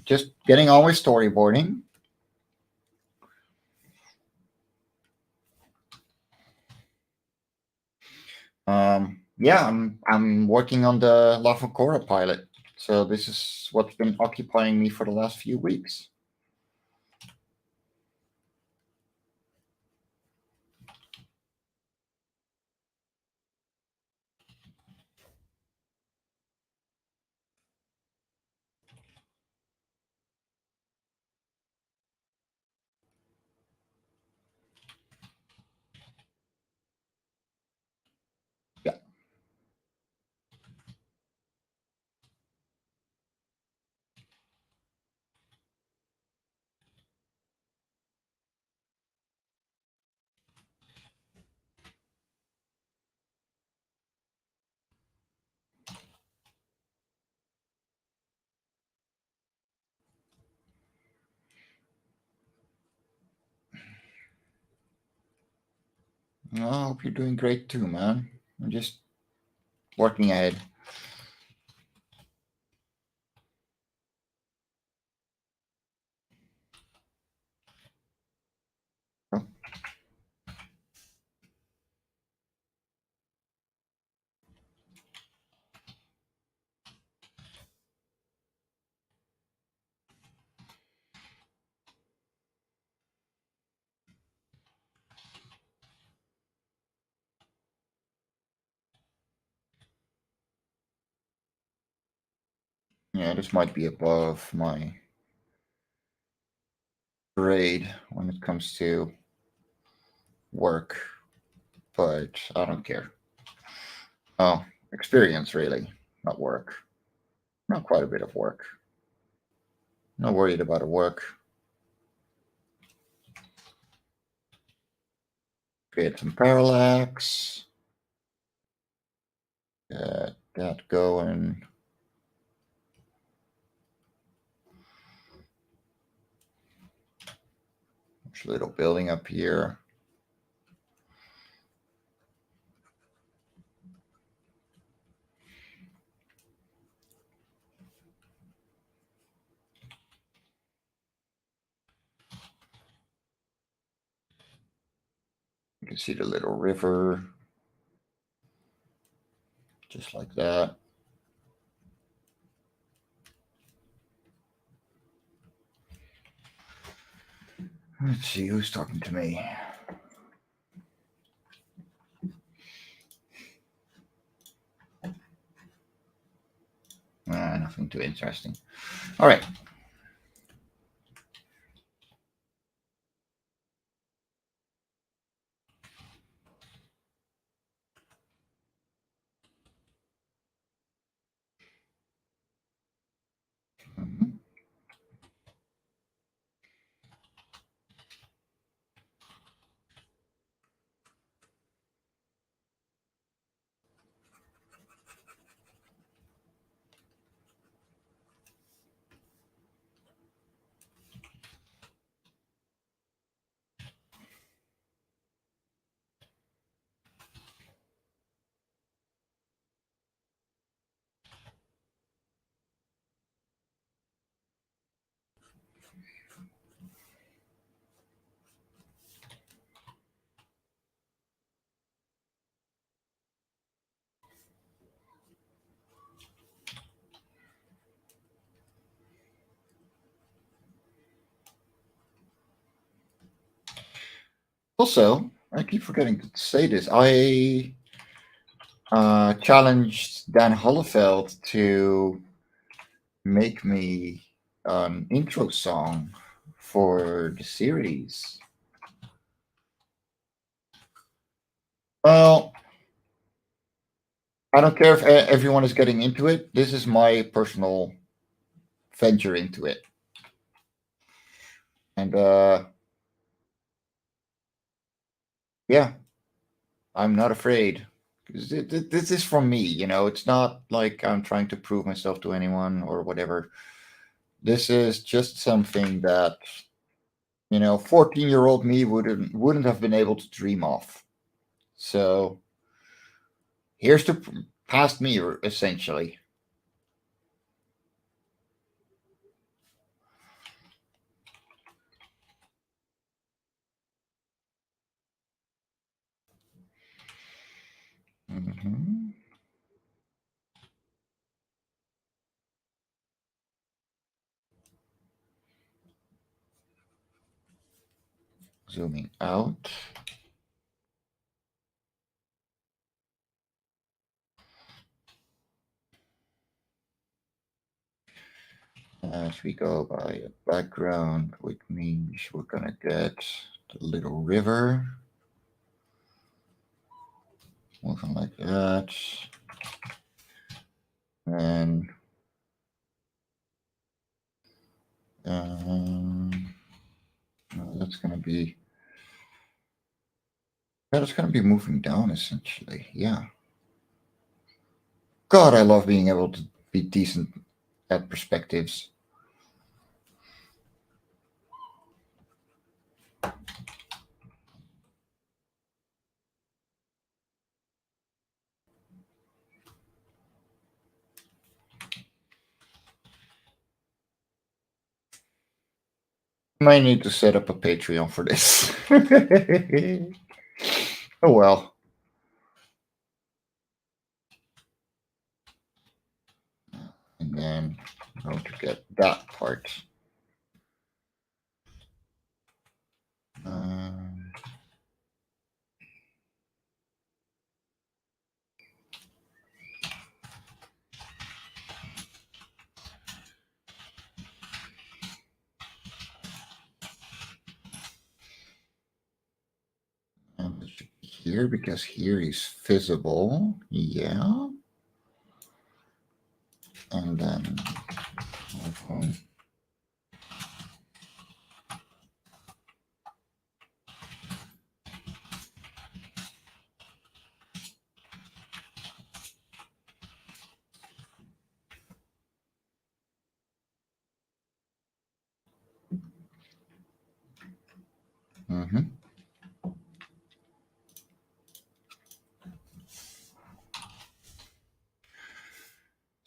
[SPEAKER 3] Just getting on with storyboarding. Yeah, I'm working on the Life On Cora pilot. So this is what's been occupying me for the last few weeks. Yeah, well, I hope you're doing great too, man. I'm just working ahead. Oh, yeah, this might be above my grade when it comes to work, but I don't care. Oh, experience really, not work. Not quite a bit of work. Not worried about the work. Create some parallax. Get that going. There's a little building up here. You can see the little river. Just like that. Let's see who's talking to me. Nothing too interesting. All right. Mhm. Also, I keep forgetting to say this. I challenged Dan Hollefeld to make me an intro song for the series. Well, I don't care if everyone is getting into it. This is my personal venture into it. And yeah, I'm not afraid. 'Cause this is from me, it's not like I'm trying to prove myself to anyone or whatever. This is just something that, 14-year-old me wouldn't have been able to dream of. So Here's the past mirror, essentially. Mhm. Zooming out. As we go by a background, which means we're gonna get the little river. Moving like that. And that's gonna be it's gonna be moving down essentially. Yeah. God, I love being able to be decent at perspectives. Might need to set up a Patreon for this. Oh well. And then I'm going to get that part. Um, and it should be here because here is visible. Yeah. And then mm-hmm.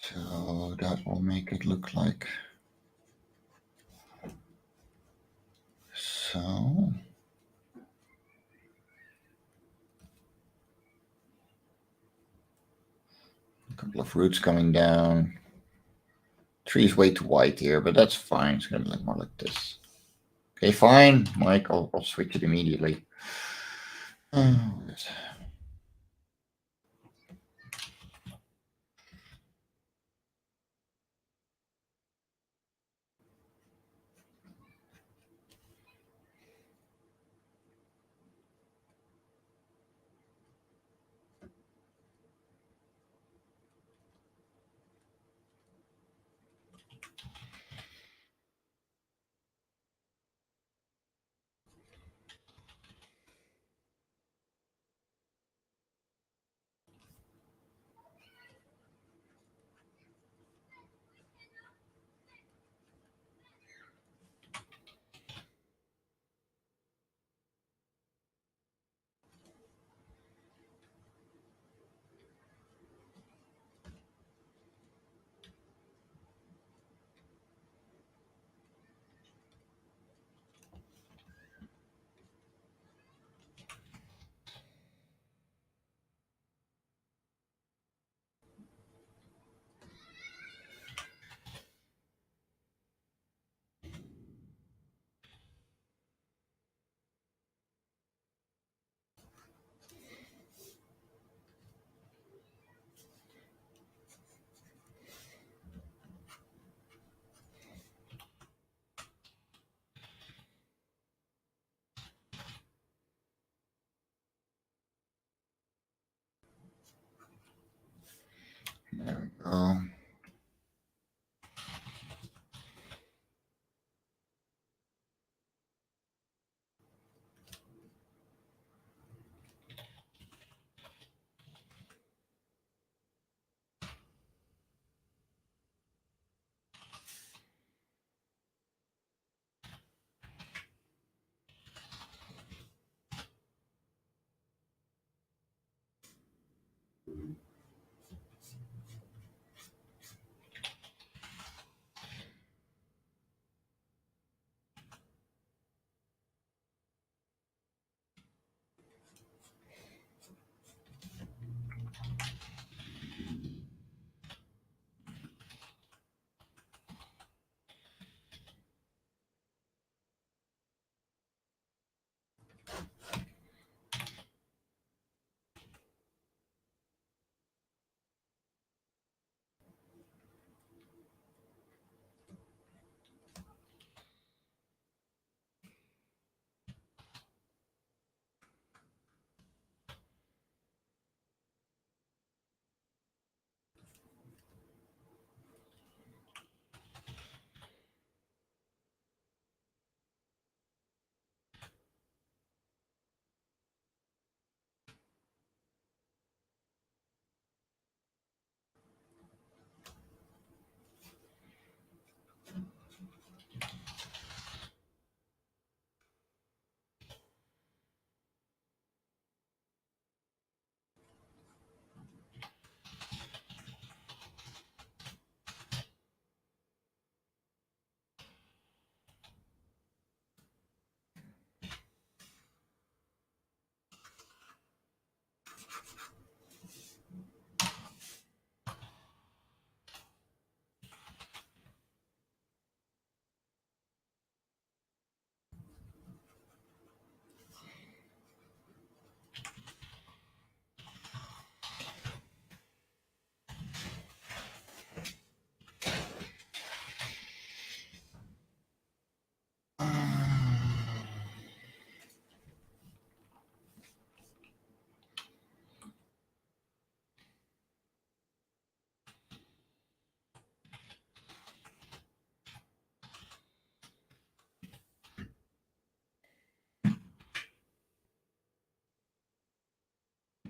[SPEAKER 3] So that will make it look like so. A couple of roots coming down. Tree is way too white here, but that's fine. It's gonna look more like this. Okay, fine, Mike. I'll switch it immediately.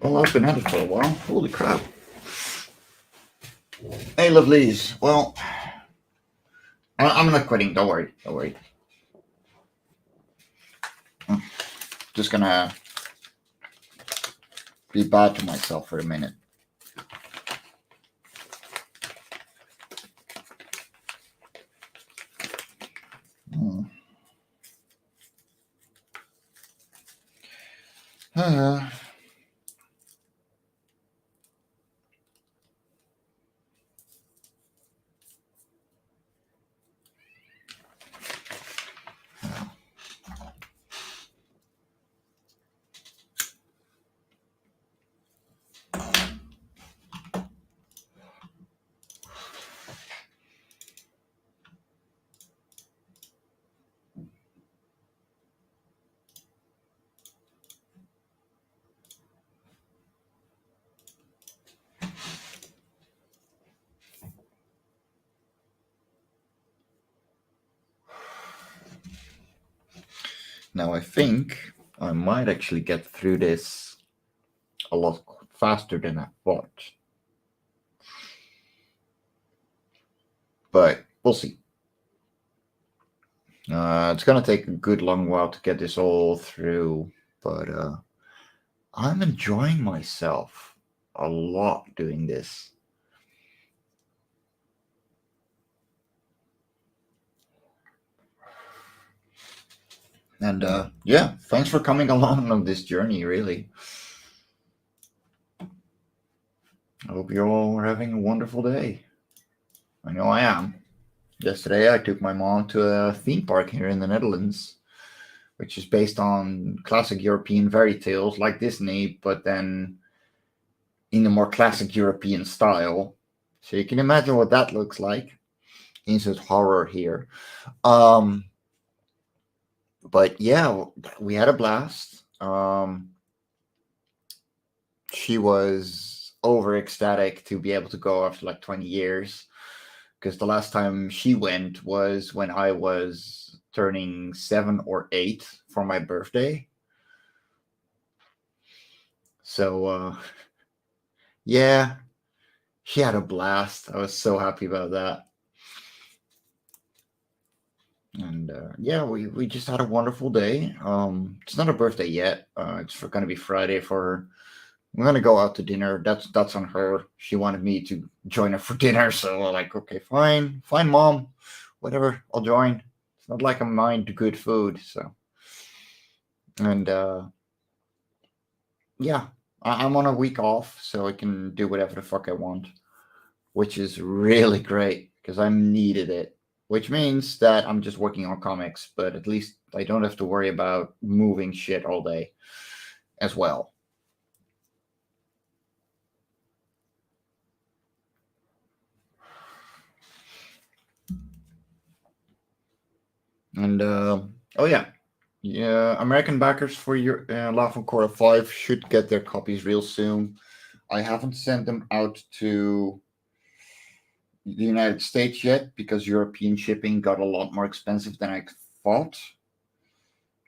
[SPEAKER 3] Well, I've been at it for a while. Holy crap. Hey, lovelies. Well, I'm not quitting. Don't worry. Don't worry. I'm just gonna be bad to myself for a minute. Hmm. Uh, Now I think I might actually get through this a lot faster than I thought. But we'll see. It's gonna take a good long while to get this all through, but I'm enjoying myself a lot doing this. And yeah, thanks for coming along on this journey, really. I hope you're all having a wonderful day. I know I am. Yesterday, I took my mom to a theme park here in the Netherlands, which is based on classic European fairy tales like Disney, but then in a more classic European style. So you can imagine what that looks like. Insert horror here. But yeah, we had a blast. She was over ecstatic to be able to go after like 20 years, because the last time she went was when I was turning 7 or 8 for my birthday. So yeah, she had a blast. I was so happy about that. And yeah, we just had a wonderful day. It's not her birthday yet. It's going to be Friday for her. We're gonna go out to dinner. That's on her. She wanted me to join her for dinner, so we're like, okay, fine, mom, whatever, I'll join. It's not like I'm mind good food, so. And yeah, I'm on a week off, so I can do whatever the fuck I want, which is really great because I needed it. Which means that I'm just working on comics, but at least I don't have to worry about moving shit all day as well. And oh yeah, American backers for your Life On Cora 5 should get their copies real soon. I haven't sent them out to the United States yet because European shipping got a lot more expensive than I thought.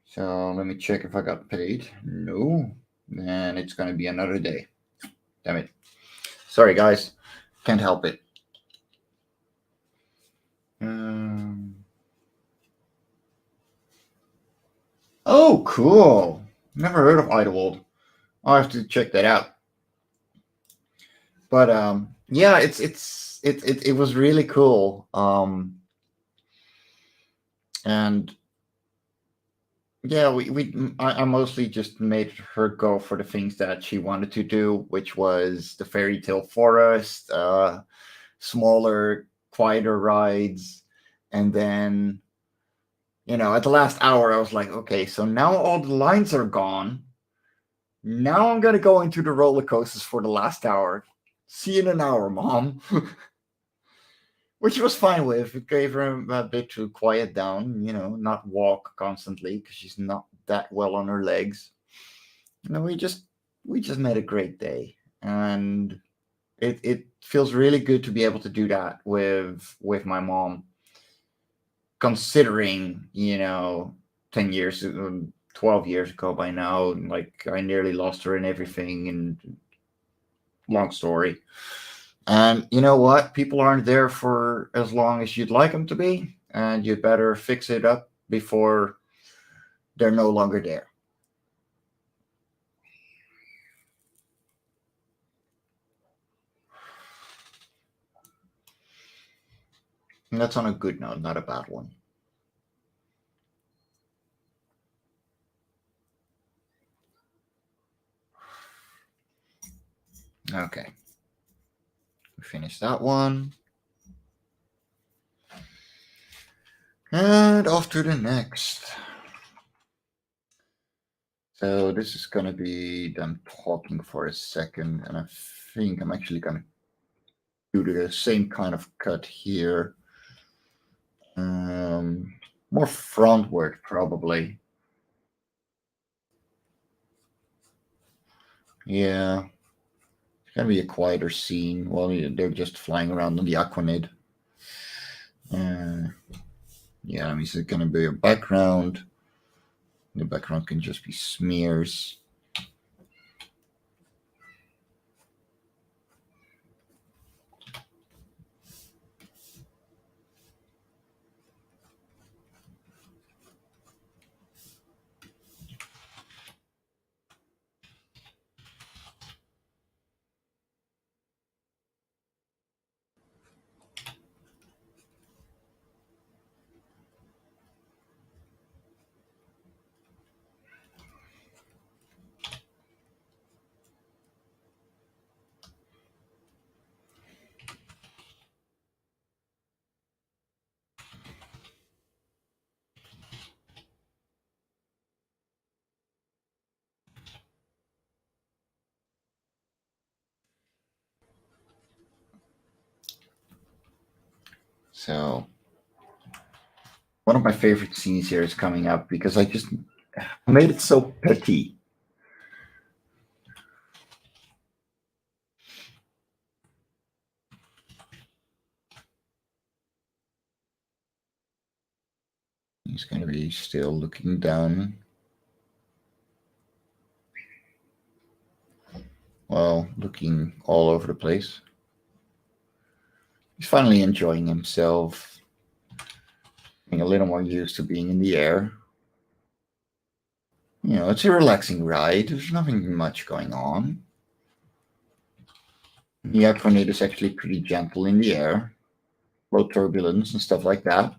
[SPEAKER 3] So let me check if I got paid. No. Then it's going to be another day. Damn it. Sorry, guys. Can't help it. Oh, cool. Never heard of Idlewold. I'll have to check that out. But yeah, it was really cool. And yeah, I mostly just made her go for the things that she wanted to do, which was the fairy tale forest, smaller, quieter rides, and then at the last hour I was like, okay, so now all the lines are gone. Now I'm gonna go into the roller coasters for the last hour. See you in an hour, Mom. Which she was fine with. It gave her a bit to quiet down, not walk constantly because she's not that well on her legs. We just made a great day, and it feels really good to be able to do that with my mom. Considering 10 years 12 years ago by now. And like, I nearly lost her and everything. And long story. And you know what? People aren't there for as long as you'd like them to be. And you'd better fix it up before they're no longer there. And that's on a good note, not a bad one. Okay. We finished that one. And off to the next. So this is going to be them talking for a second. And I think I'm actually going to do the same kind of cut here. More frontward, probably. Yeah. It's going to be a quieter scene while they're just flying around on the Aquanid. Yeah, I mean, it's going to be a background. The background can just be smears. So one of my favorite scenes here is coming up because I made it so petty. He's going to be still looking down. Well, looking all over the place. He's finally enjoying himself. Being a little more used to being in the air. You know, it's a relaxing ride. There's nothing much going on. The Aquanid is actually pretty gentle in the air. Low turbulence and stuff like that.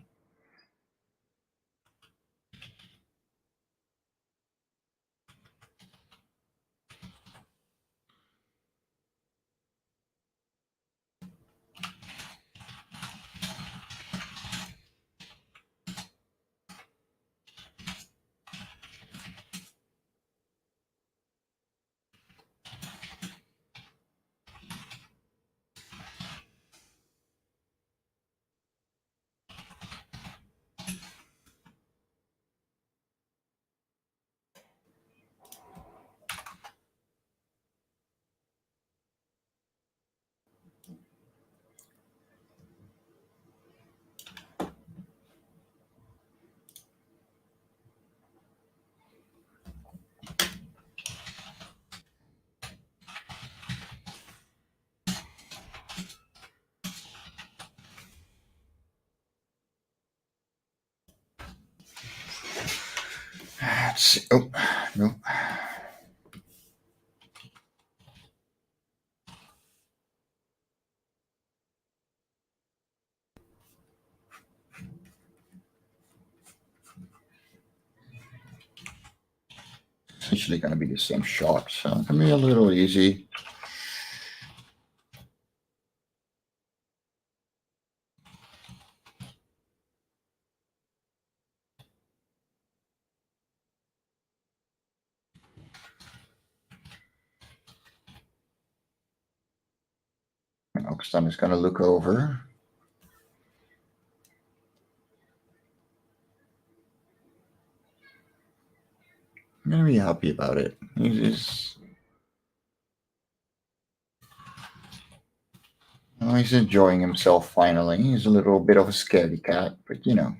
[SPEAKER 3] Let's see. Oh, no. Essentially going to be the same shot, so it's going to be a little easy. Oxton is going to look over. I'm going to be happy about it. He's enjoying himself finally. He's a little bit of a scaredy cat, but you know.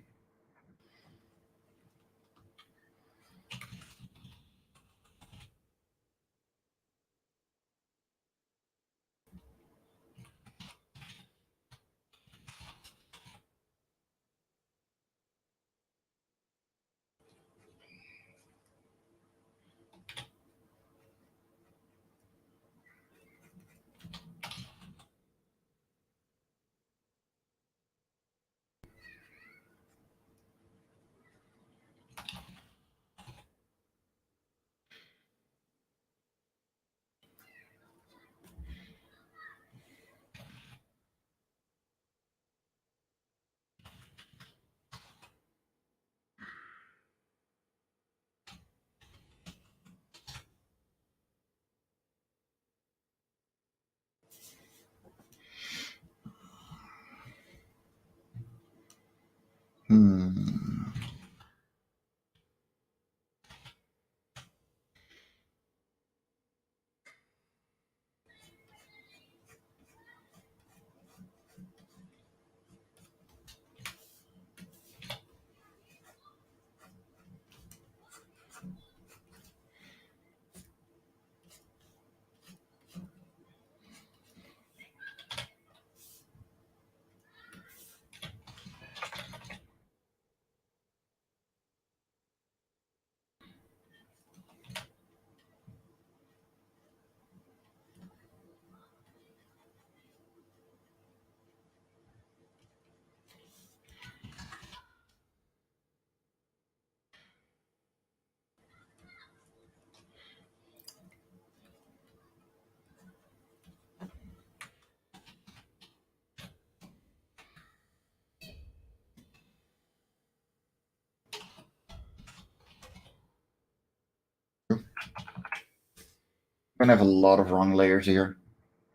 [SPEAKER 3] gonna have a lot of wrong layers here,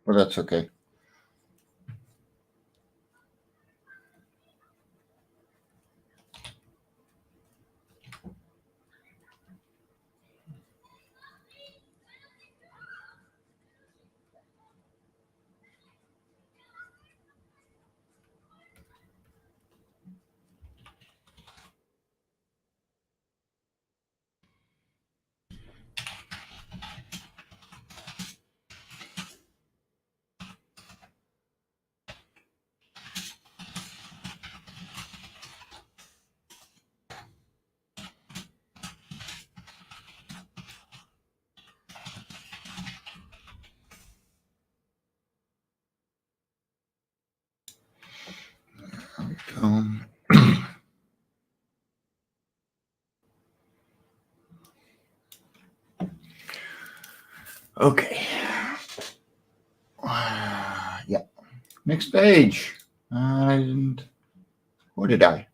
[SPEAKER 3] but that's okay. Um, okay. Yeah. Next page. And what did I?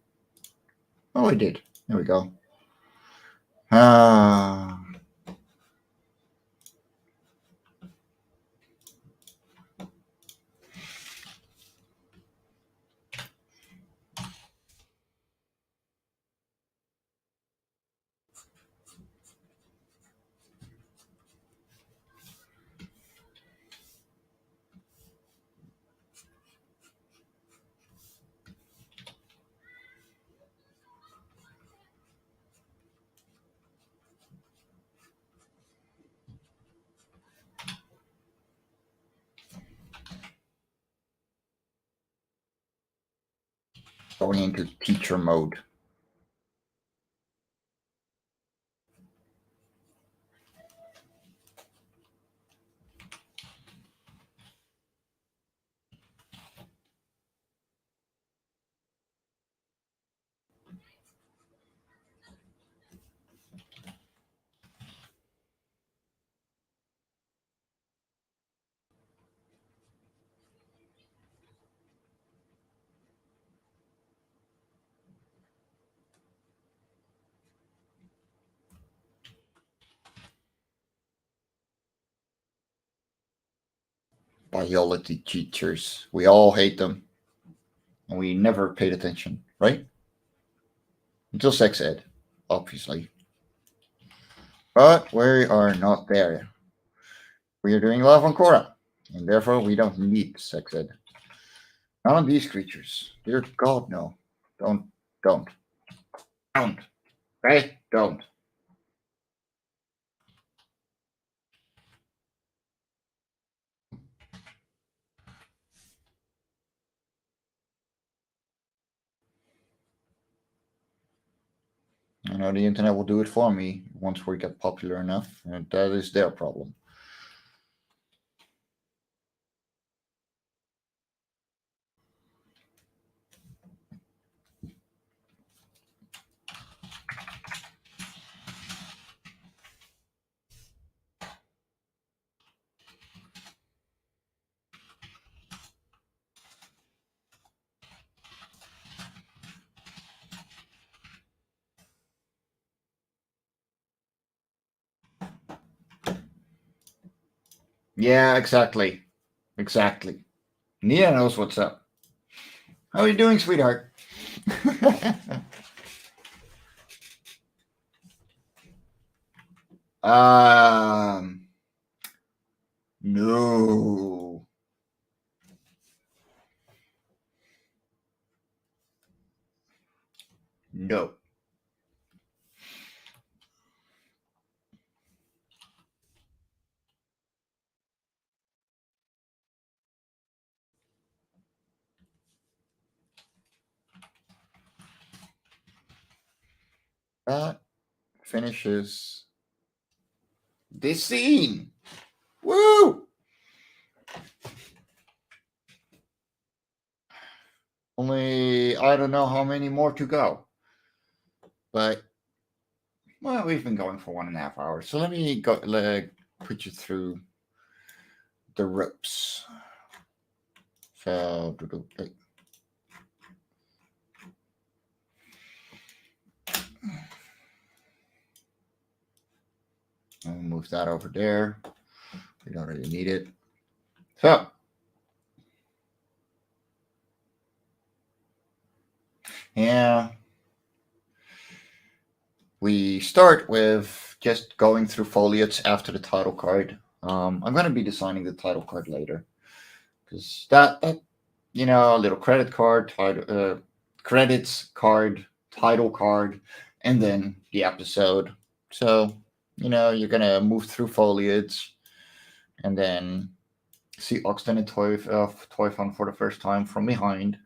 [SPEAKER 3] Oh, I did. There we go. Going into teacher mode. Biology teachers. We all hate them. And we never paid attention, right? Until sex ed, obviously. But we are not there. We are doing Life On Cora. And therefore, we don't need sex ed. Not on these creatures. Dear God, no. Don't. Don't. Okay? Don't. I know the internet will do it for me once we get popular enough, and that is their problem. Yeah, exactly. Exactly. Nia knows what's up. How are you doing, sweetheart? um, no. No. That finishes this scene. Woo! Only I don't know how many more to go. But well, we've been going for 1.5 hours. So let me go put you through the ropes. So I'll move that over there. We don't really need it. So, yeah, we start with just going through foliage after the title card. I'm going to be designing the title card later because that a little credit card, credits card, title card, and then the episode. So, you're going to move through foliage and then see Oxton and Toy Fun for the first time from behind.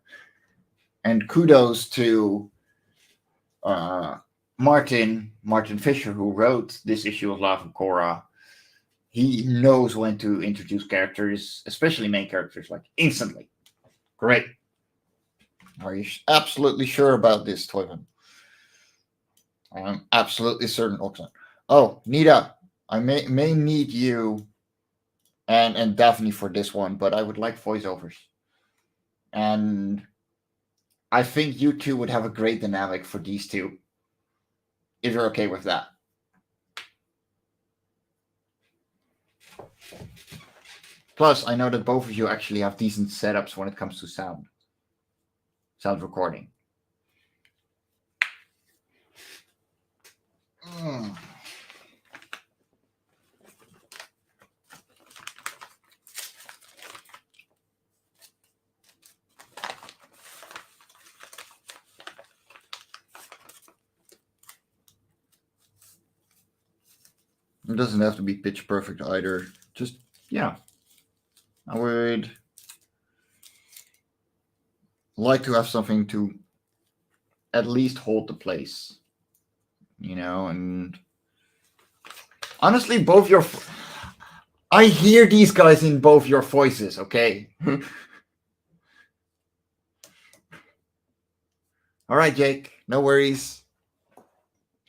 [SPEAKER 3] And kudos to Martin Fisher, who wrote this issue of Life On Cora. He knows when to introduce characters, especially main characters, like instantly. Great. Are you absolutely sure about this, Toyman? I am absolutely certain, Oxen. Oh, Nita, I may need you and Daphne for this one, but I would like voiceovers. And I think you two would have a great dynamic for these two, if you're okay with that. Plus, I know that both of you actually have decent setups when it comes to sound recording. It doesn't have to be pitch perfect either. Just, I would like to have something to at least hold the place, and honestly, I hear these guys in both your voices, okay? All right, Jake, no worries.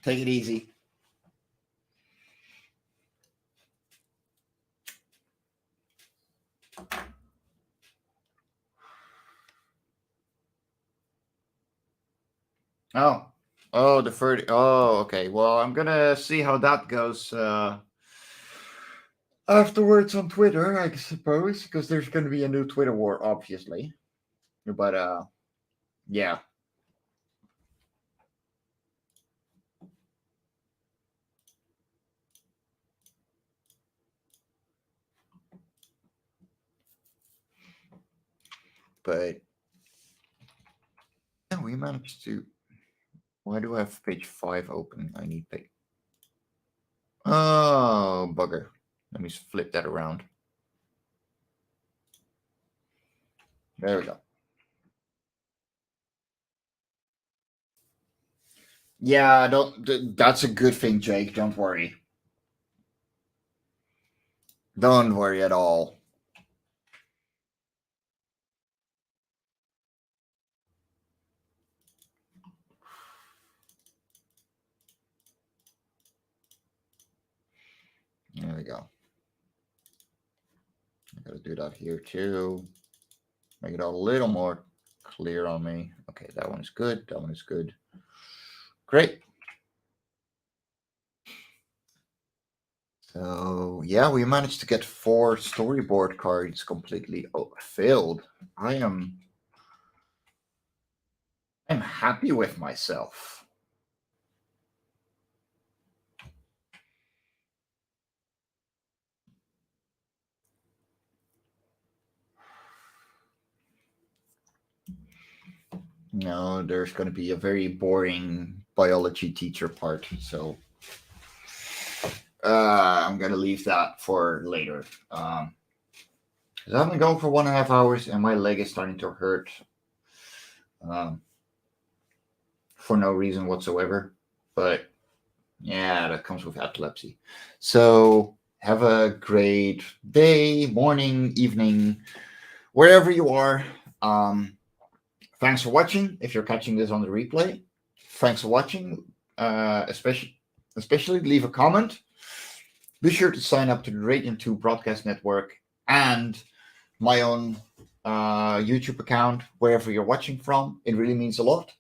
[SPEAKER 3] Take it easy. The 30. Oh, okay. Well, I'm gonna see how that goes afterwards on Twitter, I suppose, because there's gonna be a new Twitter war, obviously. But yeah. But yeah, we managed to. Why do I have page 5 open? I need page. Oh, bugger. Let me flip that around. There we go. Yeah, that's a good thing, Jake. Don't worry. Don't worry at all. There we go. I gotta do that here too. Make it a little more clear on me. Okay, that one is good. That one is good. Great. So yeah, we managed to get 4 storyboard cards completely filled. I'm happy with myself. No, there's going to be a very boring biology teacher part, so I'm going to leave that for later. Because I've been going for 1.5 hours and my leg is starting to hurt for no reason whatsoever. But yeah, that comes with epilepsy. So have a great day, morning, evening, wherever you are. Thanks for watching. If you're catching this on the replay, thanks for watching. Especially leave a comment. Be sure to sign up to the Radiant 2 Broadcast Network and my own YouTube account, wherever you're watching from. It really means a lot.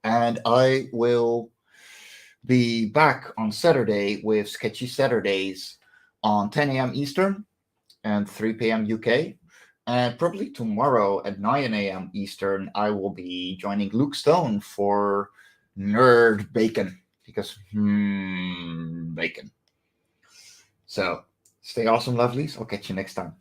[SPEAKER 3] And I will be back on Saturday with Sketchy Saturdays on 10 a.m. Eastern. and 3 p.m. UK. And probably tomorrow at 9 a.m. Eastern, I will be joining Luke Stone for Nerd Bacon. Because, bacon. So, stay awesome, lovelies. I'll catch you next time.